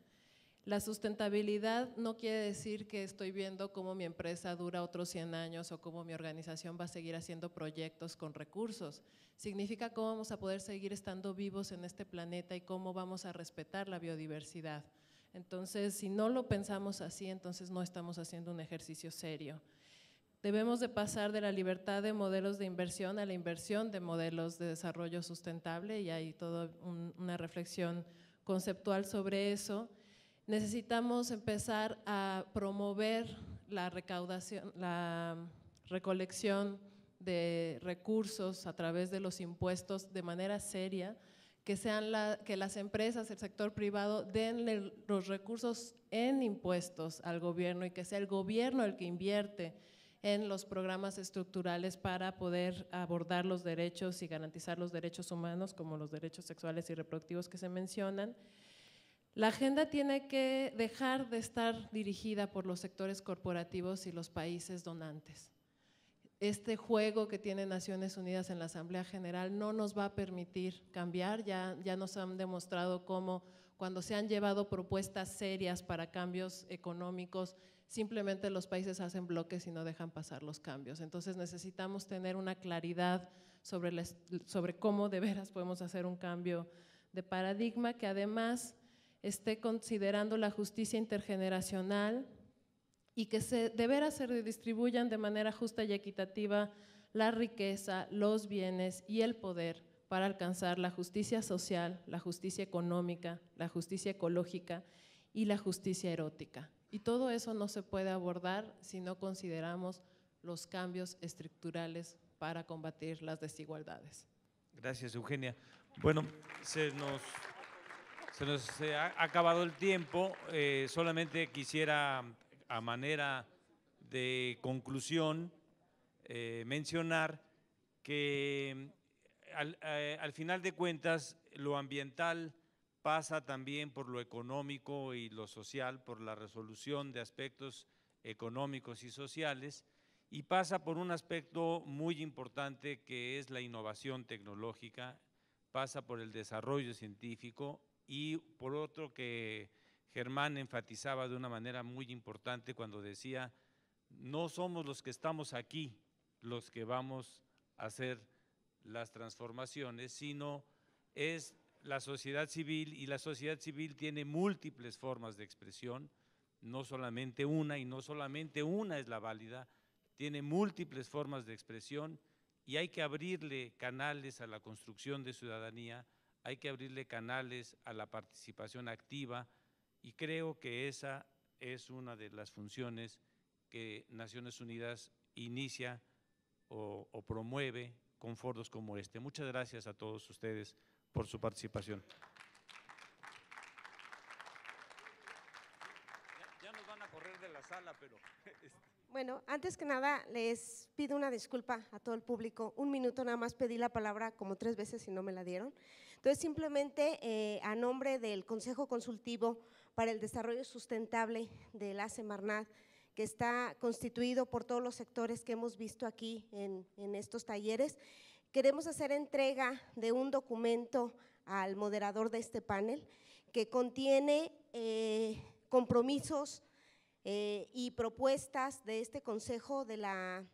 La sustentabilidad no quiere decir que estoy viendo cómo mi empresa dura otros 100 años o cómo mi organización va a seguir haciendo proyectos con recursos. Significa cómo vamos a poder seguir estando vivos en este planeta y cómo vamos a respetar la biodiversidad. Entonces, si no lo pensamos así, entonces no estamos haciendo un ejercicio serio. Debemos de pasar de la libertad de modelos de inversión a la inversión de modelos de desarrollo sustentable, y hay toda una reflexión conceptual sobre eso. Necesitamos empezar a promover la recaudación, la recolección de recursos a través de los impuestos de manera seria, que las empresas, el sector privado den los recursos en impuestos al gobierno y que sea el gobierno el que invierte en los programas estructurales para poder abordar los derechos y garantizar los derechos humanos, como los derechos sexuales y reproductivos que se mencionan. La agenda tiene que dejar de estar dirigida por los sectores corporativos y los países donantes. Este juego que tiene Naciones Unidas en la Asamblea General no nos va a permitir cambiar, ya nos han demostrado cómo cuando se han llevado propuestas serias para cambios económicos, simplemente los países hacen bloques y no dejan pasar los cambios. Entonces necesitamos tener una claridad sobre cómo de veras podemos hacer un cambio de paradigma que además esté considerando la justicia intergeneracional y que de veras se redistribuyan de manera justa y equitativa la riqueza, los bienes y el poder para alcanzar la justicia social, la justicia económica, la justicia ecológica y la justicia erótica. Y todo eso no se puede abordar si no consideramos los cambios estructurales para combatir las desigualdades. Gracias, Eugenia. Bueno, se nos ha acabado el tiempo. Solamente quisiera, a manera de conclusión, mencionar que al final de cuentas lo ambiental pasa también por lo económico y lo social, por la resolución de aspectos económicos y sociales, y pasa por un aspecto muy importante que es la innovación tecnológica, pasa por el desarrollo científico y por otro que Germán enfatizaba de una manera muy importante cuando decía, no somos los que estamos aquí los que vamos a hacer las transformaciones, sino es la sociedad civil, y la sociedad civil tiene múltiples formas de expresión, no solamente una, y no solamente una es la válida, tiene múltiples formas de expresión y hay que abrirle canales a la construcción de ciudadanía, hay que abrirle canales a la participación activa, y creo que esa es una de las funciones que Naciones Unidas inicia o promueve con foros como este. Muchas gracias a todos ustedes por su participación. Ya nos van a correr de la sala, pero… Bueno, antes que nada les pido una disculpa a todo el público. Un minuto nada más, pedí la palabra como 3 veces y no me la dieron. Entonces simplemente a nombre del Consejo Consultivo para el Desarrollo Sustentable de la Semarnat, que está constituido por todos los sectores que hemos visto aquí en estos talleres. Queremos hacer entrega de un documento al moderador de este panel que contiene compromisos y propuestas de este Consejo, de la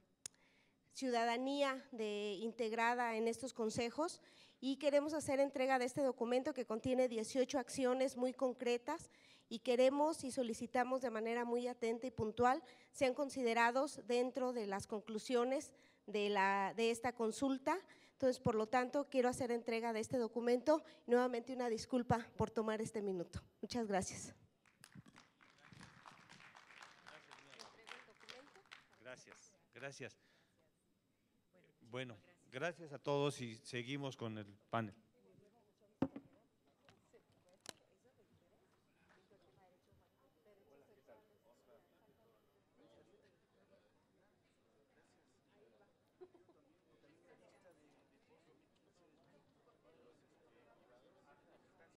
ciudadanía integrada en estos consejos, y queremos hacer entrega de este documento que contiene 18 acciones muy concretas y queremos y solicitamos de manera muy atenta y puntual sean considerados dentro de las conclusiones de esta consulta. Entonces, por lo tanto, quiero hacer entrega de este documento y nuevamente una disculpa por tomar este minuto. Muchas gracias. Gracias. Bueno, gracias a todos y seguimos con el panel.